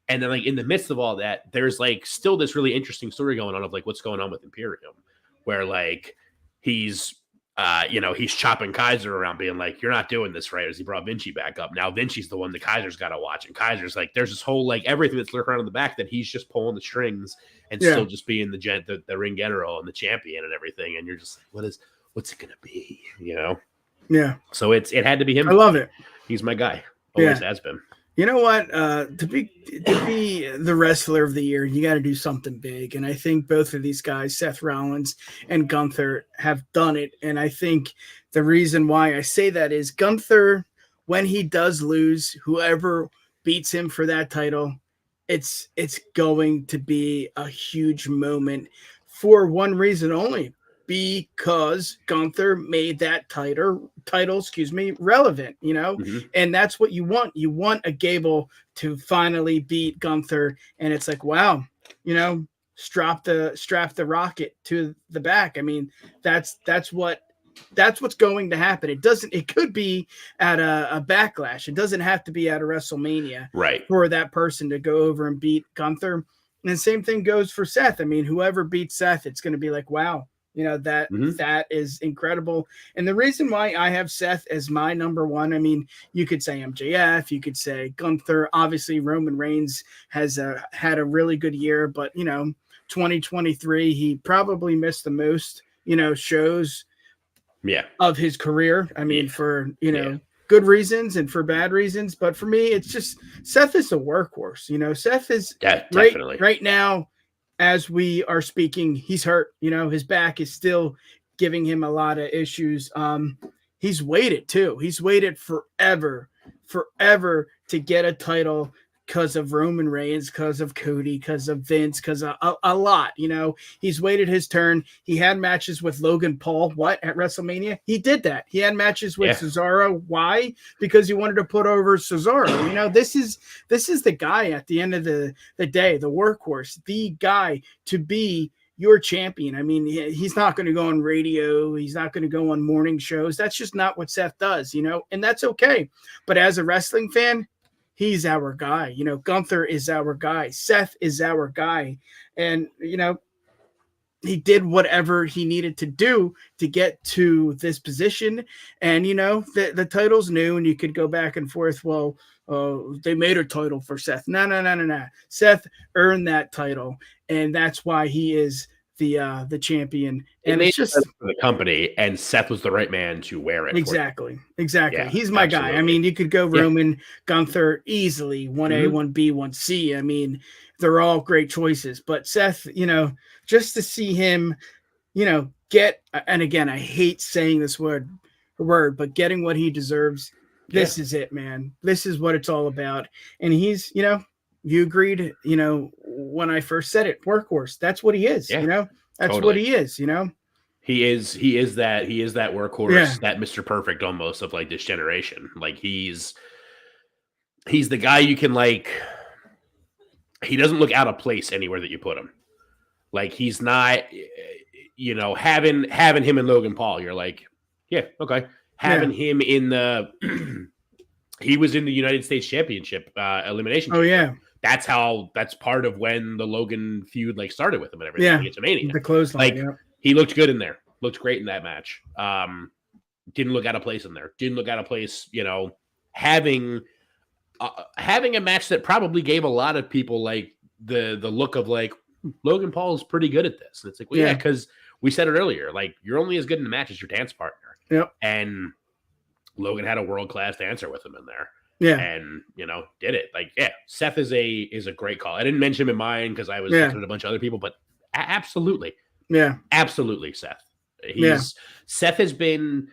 And then like in the midst of all that, there's like still this really interesting story going on of like what's going on with Imperium, where like he's he's chopping Kaiser around being like, you're not doing this right, as he brought Vinci back up. Now Vinci's the one that Kaiser's got to watch. And Kaiser's like, there's this whole like everything that's lurking around in the back that he's just pulling the strings and still just being the ring general and the champion and everything. And you're just like, what's it gonna be? Yeah. So it had to be him. I love it. He's my guy. Always has been. You know what? To be the wrestler of the year, you got to do something big. And I think both of these guys, Seth Rollins and Gunther, have done it. And I think the reason why I say that is Gunther, when he does lose, whoever beats him for that title, it's going to be a huge moment for one reason only. Because Gunther made that title, relevant, and that's what you want. You want a Gable to finally beat Gunther, and it's like, wow, strap the rocket to the back. I mean, that's what's going to happen. It could be at a Backlash. It doesn't have to be at a WrestleMania, right, for that person to go over and beat Gunther. And the same thing goes for Seth. I mean, whoever beats Seth, it's going to be like, wow. That is incredible. And the reason why I have Seth as my number one, I mean, you could say MJF, you could say Gunther. Obviously, Roman Reigns has had a really good year, but 2023, he probably missed the most, shows of his career. I mean, for good reasons and for bad reasons. But for me, it's just Seth is a workhorse. Seth is right now. As we are speaking, he's hurt. His back is still giving him a lot of issues. He's waited too. He's waited forever to get a title because of Roman Reigns, because of Cody, because of Vince, because of a lot. He's waited his turn. He had matches with Logan Paul. At WrestleMania? He did that. He had matches with Cesaro. Why? Because he wanted to put over Cesaro. This is the guy at the end of the day, the workhorse, the guy to be your champion. I mean, he's not going to go on radio. He's not going to go on morning shows. That's just not what Seth does, and that's okay. But as a wrestling fan, he's our guy. Gunther is our guy. Seth is our guy. And, he did whatever he needed to do to get to this position. And, the title's new and you could go back and forth. Well, they made a title for Seth. No. Seth earned that title. And that's why he is the champion. And it's just for the company, and Seth was the right man to wear it. Exactly. Yeah, he's my guy. I mean, you could go Roman, Gunther easily, 1A, 1B, 1C. I mean, they're all great choices. But Seth, just to see him, get, and again, I hate saying this word, but getting what he deserves. This is it, man. This is what it's all about. And he's, you agreed, when I first said it, workhorse. That's what he is, That's what he is, He is that workhorse, that Mr. Perfect almost of like this generation. Like he's the guy you can like, he doesn't look out of place anywhere that you put him. Like he's not, having him and Logan Paul, you're like, yeah, okay. Having him in the, he was in the United States Championship elimination. Oh yeah. That's part of when the Logan feud like started with him and everything. Yeah, it's Mania. The clothesline. He looked good in there. Looked great in that match. Didn't look out of place in there. Didn't look out of place. Having a match that probably gave a lot of people like the look of like Logan Paul is pretty good at this. And it's like, well, because we said it earlier. Like you're only as good in the match as your dance partner. Yep. And Logan had a world-class dancer with him in there. and did it. Like, Seth is a great call. I didn't mention him in mine because I was looking at a bunch of other people, but absolutely, absolutely, Seth. Seth has been,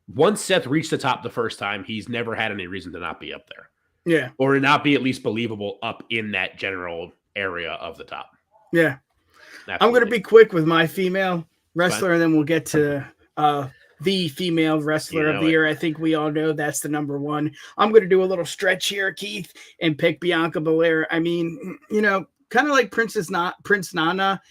once Seth reached the top the first time, he's never had any reason to not be up there. Yeah. Or not be at least believable up in that general area of the top. Yeah. Absolutely. I'm going to be quick with my female wrestler, and then we'll get to the female wrestler of the year. I think we all know that's the number one. I'm going to do a little stretch here, Keith, and pick Bianca Belair. I mean, kind of like Prince Nana,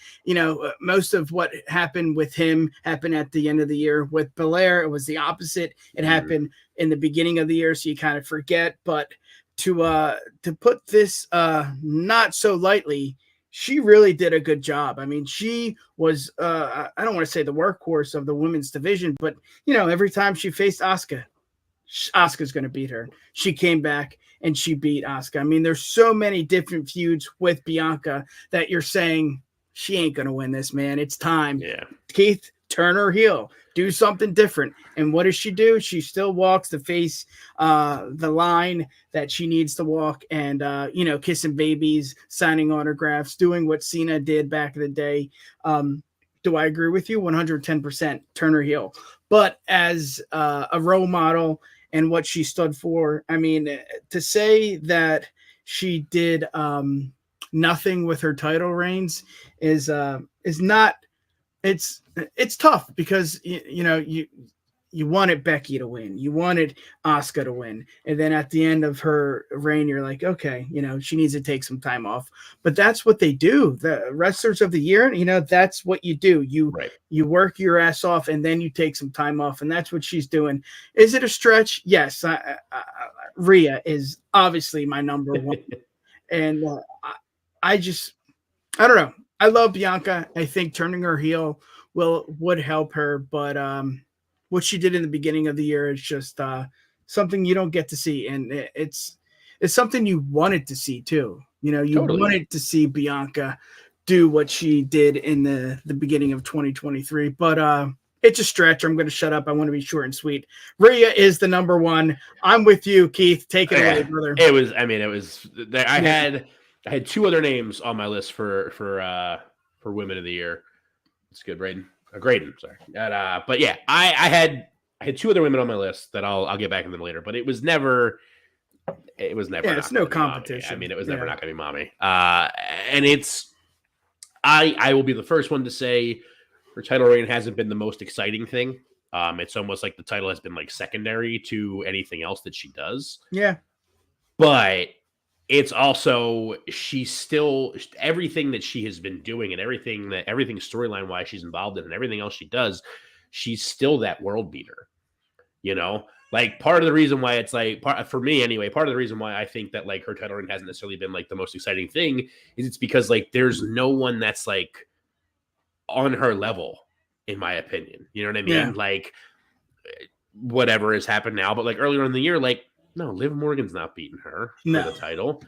most of what happened with him happened at the end of the year. With Belair, it was the opposite. It happened in the beginning of the year, so you kind of forget. But to put this not so lightly, she really did a good job. I mean, she was, I don't want to say the workhorse of the women's division, but, every time she faced Asuka, Asuka's going to beat her. She came back and she beat Asuka. I mean, there's so many different feuds with Bianca that you're saying she ain't going to win this, man. It's time. Yeah. Keith, turn her heel. Do something different. And what does she do? She still walks to face the line that she needs to walk and, kissing babies, signing autographs, doing what Cena did back in the day. Do I agree with you? 110%. Turn her heel. But as a role model and what she stood for, I mean, to say that she did nothing with her title reigns is not. It's tough because you wanted Becky to win, you wanted Asuka to win, and then at the end of her reign, you're like, okay, she needs to take some time off. But that's what they do. The wrestlers of the year, that's what you do. You work your ass off, and then you take some time off, and that's what she's doing. Is it a stretch? Yes. Rhea is obviously my number one, and I don't know. I love Bianca. I think turning her heel would help her, but what she did in the beginning of the year is just something you don't get to see, and it's something you wanted to see too. You wanted to see Bianca do what she did in the beginning of 2023, but it's a stretch. I'm going to shut up. I want to be short and sweet. Rhea is the number one. I'm with you, Keith. Take it away, brother. I had two other names on my list for women of the year. It's good, Braden. Graydon, sorry. But yeah, I had two other women on my list that I'll get back to them later. But it was never. It's no competition. I mean, it was never not going to be mommy. And it's. I will be the first one to say her title reign hasn't been the most exciting thing. It's almost like the title has been like secondary to anything else that she does. Yeah. But it's also, she's still, everything that she has been doing and everything storyline wise she's involved in and everything else she does, she's still that world beater. Like part of the reason why it's like, for me anyway, part of the reason why I think that like her title reign hasn't necessarily been like the most exciting thing is it's because like there's no one that's like on her level, in my opinion. You know what I mean? Yeah. Like whatever has happened now, but like earlier in the year, like, no, Liv Morgan's not beating her for the title.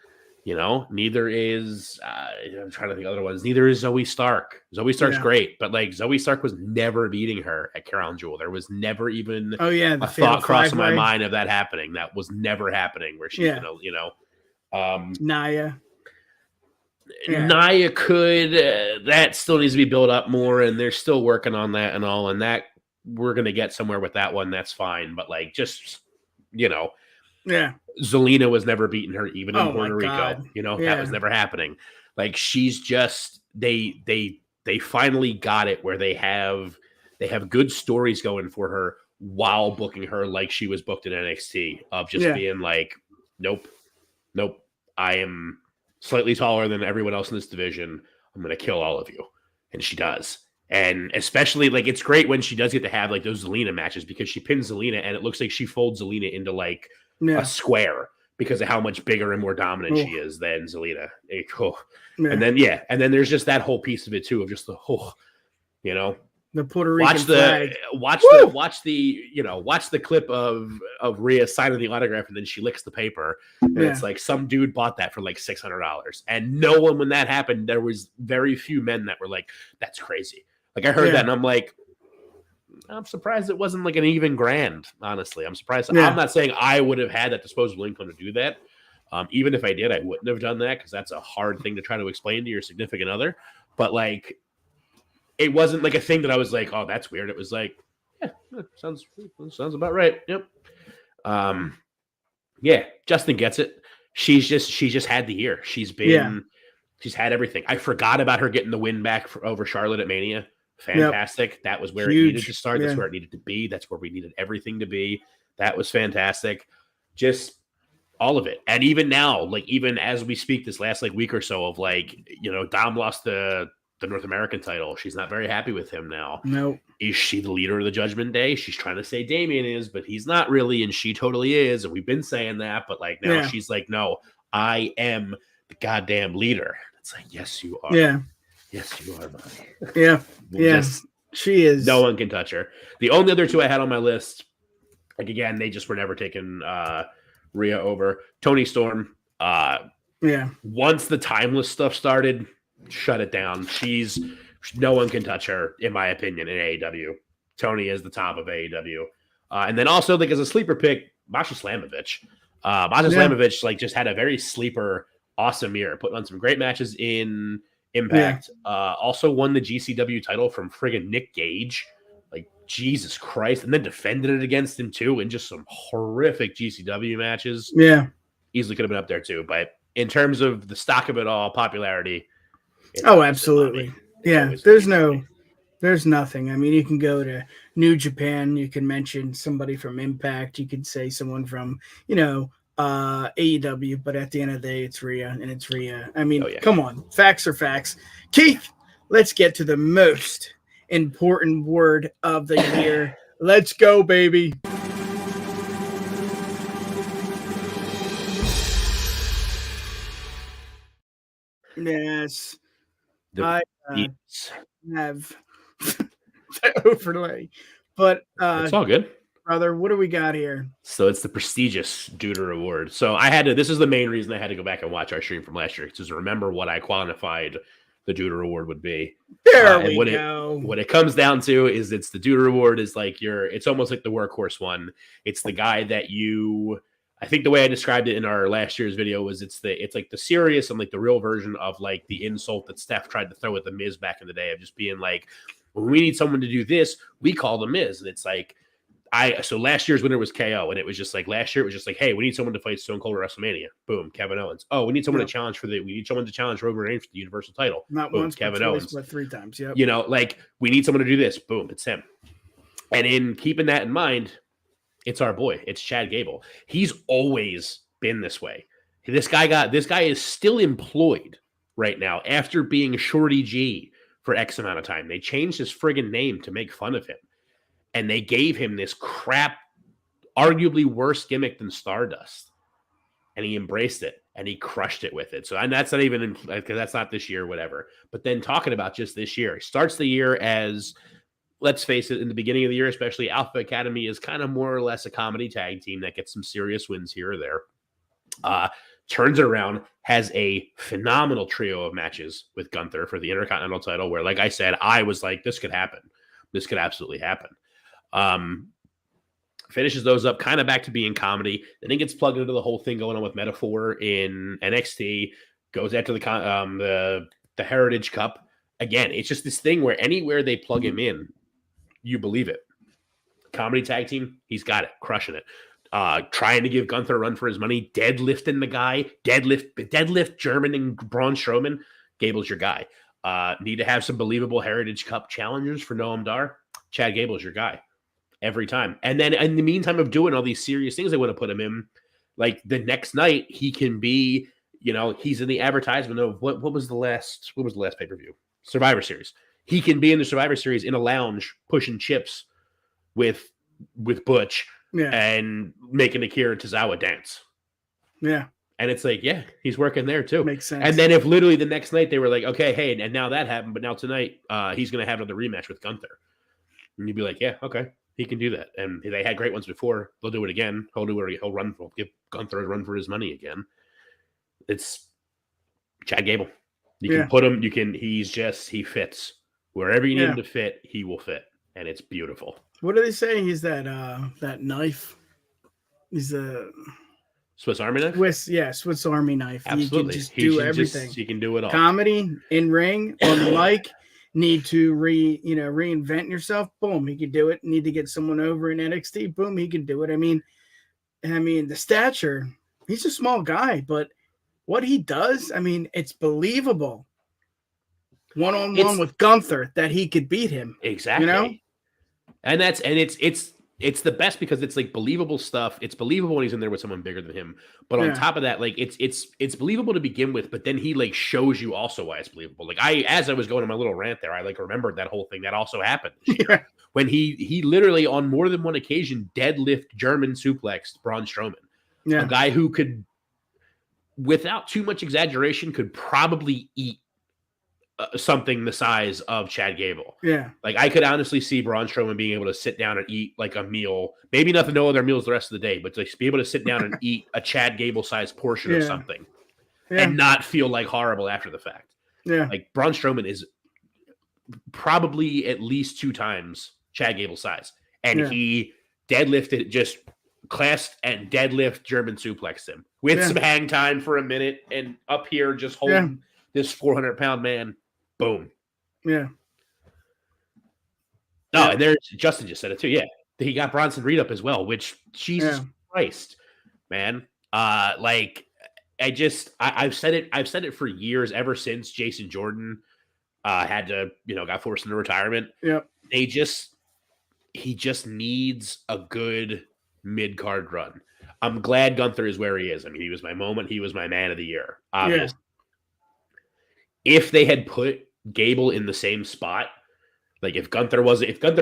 Neither is I'm trying to think of other ones. Neither is Zoe Stark. Zoe Stark's great, but like Zoe Stark was never beating her at Crown Jewel. There was never even a thought crossing my mind of that happening. That was never happening. Where she's Nia. Nia could. That still needs to be built up more, and they're still working on that and all. And that we're gonna get somewhere with that one. That's fine, but like just Yeah. Zelina was never beating her, even in Puerto Rico. God. That was never happening. Like she's just they finally got it where they have good stories going for her while booking her like she was booked in NXT of just being like, nope, I am slightly taller than everyone else in this division. I'm gonna kill all of you, and she does. And especially like it's great when she does get to have like those Zelina matches because she pins Zelina and it looks like she folds Zelina into like a square because of how much bigger and more dominant she is than Zelina. And then there's just that whole piece of it too of just the whole, the Puerto Rican flag. Watch the clip of Rhea signing the autograph and then she licks the paper and it's like some dude bought that for like $600 and no one, when that happened, there was very few men that were like, that's crazy. Like I heard that and I'm like, I'm surprised it wasn't like an even grand, honestly. I'm surprised. Yeah. I'm not saying I would have had that disposable income to do that. Even if I did, I wouldn't have done that because that's a hard thing to try to explain to your significant other. But like, it wasn't like a thing that I was like, oh, that's weird. It was like, yeah, sounds about right. Yep. Yeah, Justin gets it. She's just had the year. She's had everything. I forgot about her getting the win back over Charlotte at Mania. Fantastic. Yep. That was where it needed to start. That's where it needed to be. That's where we needed everything to be. That was fantastic. Just all of it. And even now, like even as we speak this last like week or so of like, Dom lost the North American title. She's not very happy with him now. No. Is she the leader of the Judgment Day? She's trying to say Damian is, but he's not really, and she totally is. And we've been saying that, but like now she's like, no, I am the goddamn leader. It's like, yes, you are. Yeah. Yes, you are, buddy. Yeah. Yes. She is. No one can touch her. The only other two I had on my list, like again, they just were never taken Rhea over. Toni Storm. Once the timeless stuff started, shut it down. No one can touch her, in my opinion, in AEW. Toni is the top of AEW. And then also, like as a sleeper pick, Masha Slamovich. Slamovich like just had a very sleeper, awesome year, putting on some great matches in Impact. Also won the GCW title from friggin' Nick Gage. Like, Jesus Christ. And then defended it against him, too, in just some horrific GCW matches. Yeah. Easily could have been up there, too. But in terms of the stock of it all, popularity. Absolutely. Yeah. There's nothing. I mean, you can go to New Japan. You can mention somebody from Impact. You could say someone from, AEW. But at the end of the day, it's Rhea, and it's Rhea. I mean, come on. Facts are facts. Keith, let's get to the most important word of the year. Let's go, baby. Yes. I have the overlay, but it's all good, brother. What do we got here? So it's the prestigious Deuter Award. So this is the main reason I had to go back and watch our stream from last year, to remember what I quantified the Deuter Award would be. There we go. What it comes down to is it's the Deuter Award is like it's almost like the workhorse one. It's the guy that I think the way I described it in our last year's video was it's like the serious and like the real version of like the insult that Steph tried to throw at the Miz back in the day of just being like, when we need someone to do this, we call the Miz. And it's like, so last year's winner was KO, and it was just like last year it was just like, hey, we need someone to fight Stone Cold at WrestleMania. Boom, Kevin Owens. Oh, we need someone to challenge we need someone to challenge Roman Reigns for the Universal title. Not boom, once, Kevin but Owens. But 3 times. Yep. Like we need someone to do this. Boom, it's him. And in keeping that in mind, it's our boy. It's Chad Gable. He's always been this way. This guy is still employed right now after being Shorty G for X amount of time. They changed his friggin' name to make fun of him. And they gave him this crap, arguably worse gimmick than Stardust. And he embraced it and he crushed it with it. So, and that's not even, because that's not this year, whatever. But then talking about just this year, he starts the year as, let's face it, in the beginning of the year, especially Alpha Academy is kind of more or less a comedy tag team that gets some serious wins here or there. Turns it around, has a phenomenal trio of matches with Gunther for the Intercontinental title, where, like I said, I was like, this could happen. This could absolutely happen. Finishes those up kind of back to being comedy. Then he gets plugged into the whole thing going on with Metaphor in NXT, goes after the Heritage Cup. Again, it's just this thing where anywhere they plug him in, you believe it. Comedy tag team, he's got it, crushing it. Trying to give Gunther a run for his money, deadlifting the guy, deadlift German and Braun Strowman. Gable's your guy. Need to have some believable Heritage Cup challengers for Noam Dar. Chad Gable's your guy every time. And then in the meantime of doing all these serious things they want to put him in, like the next night he can be, he's in the advertisement of what was the last pay-per-view? Survivor Series. He can be in the Survivor Series in a lounge pushing chips with Butch and making Akira Tozawa dance. Yeah. And it's like, yeah, he's working there too. Makes sense. And then if literally the next night they were like, okay, hey, and now that happened, but now tonight he's going to have another rematch with Gunther. And you'd be like, yeah, okay, he can do that. And they had great ones before. They'll do it again. He'll give Gunther a run for his money again. It's Chad Gable. You can put him, he fits. Wherever you need him to fit, he will fit. And it's beautiful. What do they say? He's that knife. He's a Swiss Army knife. Swiss Army knife. Absolutely, He can just do everything. He can do it all. Comedy, in ring, on the mic. Need to reinvent yourself. Boom, he can do it. Need to get someone over in NXT. Boom, he can do it. I mean, the stature. He's a small guy, but what he does, it's believable. One-on-one with Gunther that he could beat him. Exactly. And it's the best because it's like believable stuff. It's believable when he's in there with someone bigger than him. But on top of that, like it's believable to begin with, but then he like shows you also why it's believable. Like as I was going on my little rant there, I like remembered that whole thing that also happened this year. When he literally on more than one occasion deadlift German suplexed Braun Strowman. A guy who could, without too much exaggeration, could probably eat something the size of Chad Gable. Yeah. Like I could honestly see Braun Strowman being able to sit down and eat like a meal, maybe no other meals the rest of the day, but to be able to sit down and eat a Chad Gable sized portion of something and not feel like horrible after the fact. Yeah. Like Braun Strowman is probably at least 2 times Chad Gable size. And he deadlifted, just clasped and deadlift German suplexed him with some hang time for a minute and up here just holding this 400-pound man. Boom. Yeah. No, and there's Justin just said it too. Yeah. He got Bronson Reed up as well, which Jesus Christ, man. Like I've said it for years, ever since Jason Jordan had to, got forced into retirement. Yep. He just needs a good mid-card run. I'm glad Gunther is where he is. I mean, he was my moment. He was my man of the year. Obviously. If they had put Gable in the same spot, like if Gunther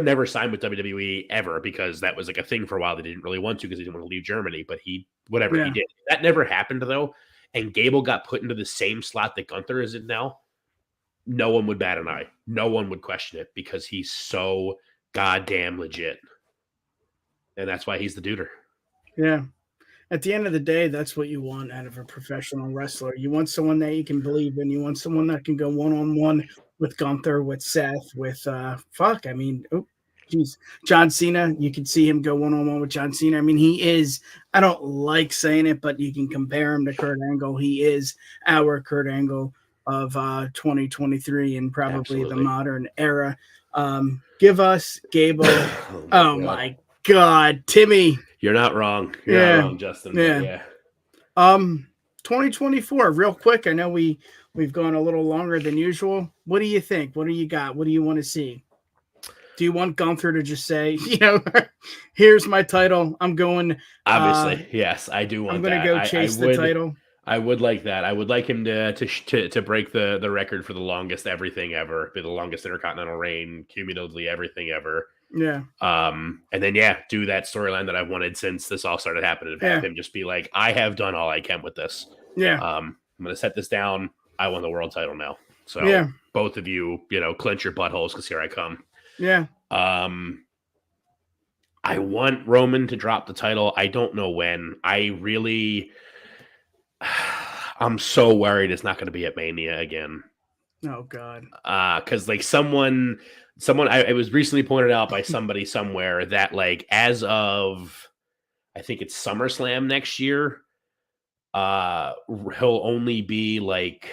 never signed with WWE ever, because that was like a thing for a while, they didn't really want to because he didn't want to leave Germany, but he did. That never happened though. And Gable got put into the same slot that Gunther is in now. No one would bat an eye. No one would question it because he's so goddamn legit. And that's why he's the duder. Yeah. At the end of the day, that's what you want out of a professional wrestler. You want someone that you can believe in. You want someone that can go one-on-one with Gunther, with Seth, with John Cena. You can see him go one-on-one with John Cena. I mean, he is, I don't like saying it, but you can compare him to Kurt Angle. He is our Kurt Angle of 2023 and probably the modern era. Give us Gable. Oh my God, Timmy. You're not wrong. You're not wrong, Justin. Yeah. 2024, real quick. I know we've gone a little longer than usual. What do you think? What do you got? What do you want to see? Do you want Gunther to just say, here's my title. I'm going. Obviously, yes, I do want that. I'm going to go chase the title. I would like that. I would like him to break the record for the longest everything ever, be the longest Intercontinental reign, cumulatively everything ever. Yeah. And then do that storyline that I've wanted since this all started happening. Have him just be like, I have done all I can with this. Yeah. I'm gonna set this down. I won the world title now. So both of you, clench your buttholes because here I come. Yeah. I want Roman to drop the title. I don't know when. I'm so worried it's not going to be at Mania again. Oh God. Because like someone it was recently pointed out by somebody somewhere that like as of I think it's SummerSlam next year, he'll only be like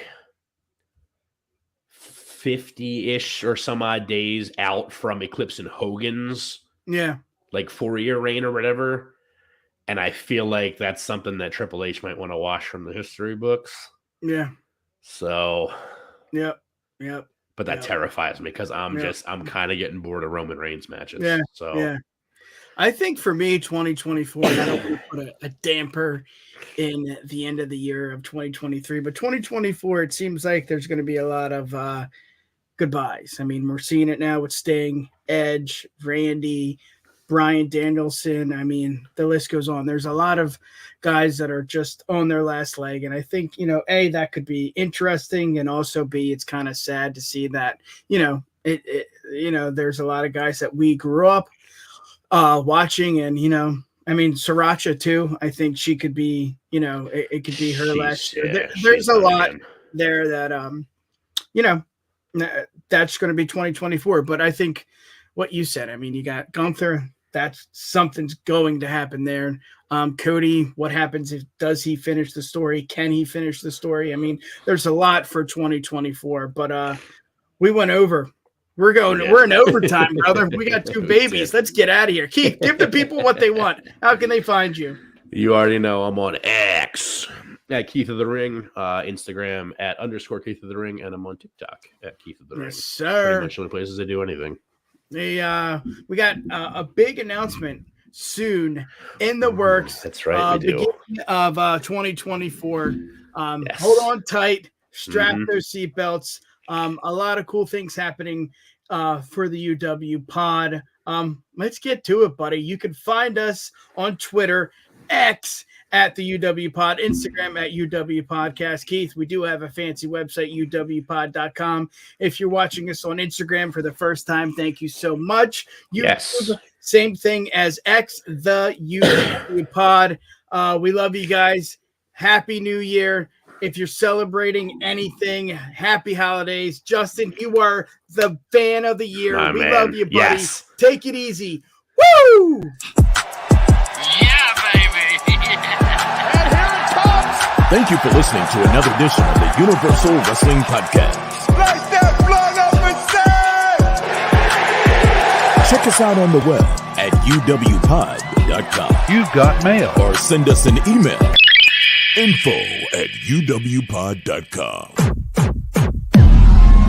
50-ish or some odd days out from eclipsing Hogan's like 4-year reign or whatever. And I feel like that's something that Triple H might want to wash from the history books. Yeah. So. Yep. But that terrifies me because I'm kind of getting bored of Roman Reigns matches. Yeah. So. Yeah. I think for me, 2024, I don't want to put a damper in the end of the year of 2023. But 2024, it seems like there's going to be a lot of goodbyes. I mean, we're seeing it now with Sting, Edge, Randy, Bryan Danielson. I mean, the list goes on. There's a lot of guys that are just on their last leg. And I think, A, that could be interesting. And also B, it's kind of sad to see that, there's a lot of guys that we grew up watching. And, Sriracha too. I think she could be, it could be her last year. There's a lot there that, that's going to be 2024. But I think what you said. I mean, you got Gunther. That's something's going to happen there. Cody, what happens does he finish the story? Can he finish the story? I mean, there's a lot for 2024, but we went over. We're in overtime, brother. We got 2 babies. Let's get out of here. Keith, give the people what they want. How can they find you? You already know I'm on X at Keith of the Ring, Instagram at _ Keith of the Ring, and I'm on TikTok at Keith of the Ring. Yes, sir. Pretty much the only places I do anything. We got a big announcement soon in the works. That's right. Beginning of 2024. Yes. Hold on tight. Strap those seatbelts. A lot of cool things happening for the UW pod. Let's get to it, buddy. You can find us on Twitter, X at the UW pod, Instagram at UW podcast. Keith, we do have a fancy website, uwpod.com. If you're watching us on Instagram for the first time, thank you so much. Yes. Same thing as X, the UW pod. We love you guys. Happy New Year. If you're celebrating anything, happy holidays. Justin, you are the fan of the year. We love you, buddy. Yes. Take it easy. Woo! Yeah, baby. And here it comes. Thank you for listening to another edition of the Universal Wrestling Podcast. Slice that blood up and say! Check us out on the web at uwpod.com. You've got mail. Or send us an email, info@uwpod.com.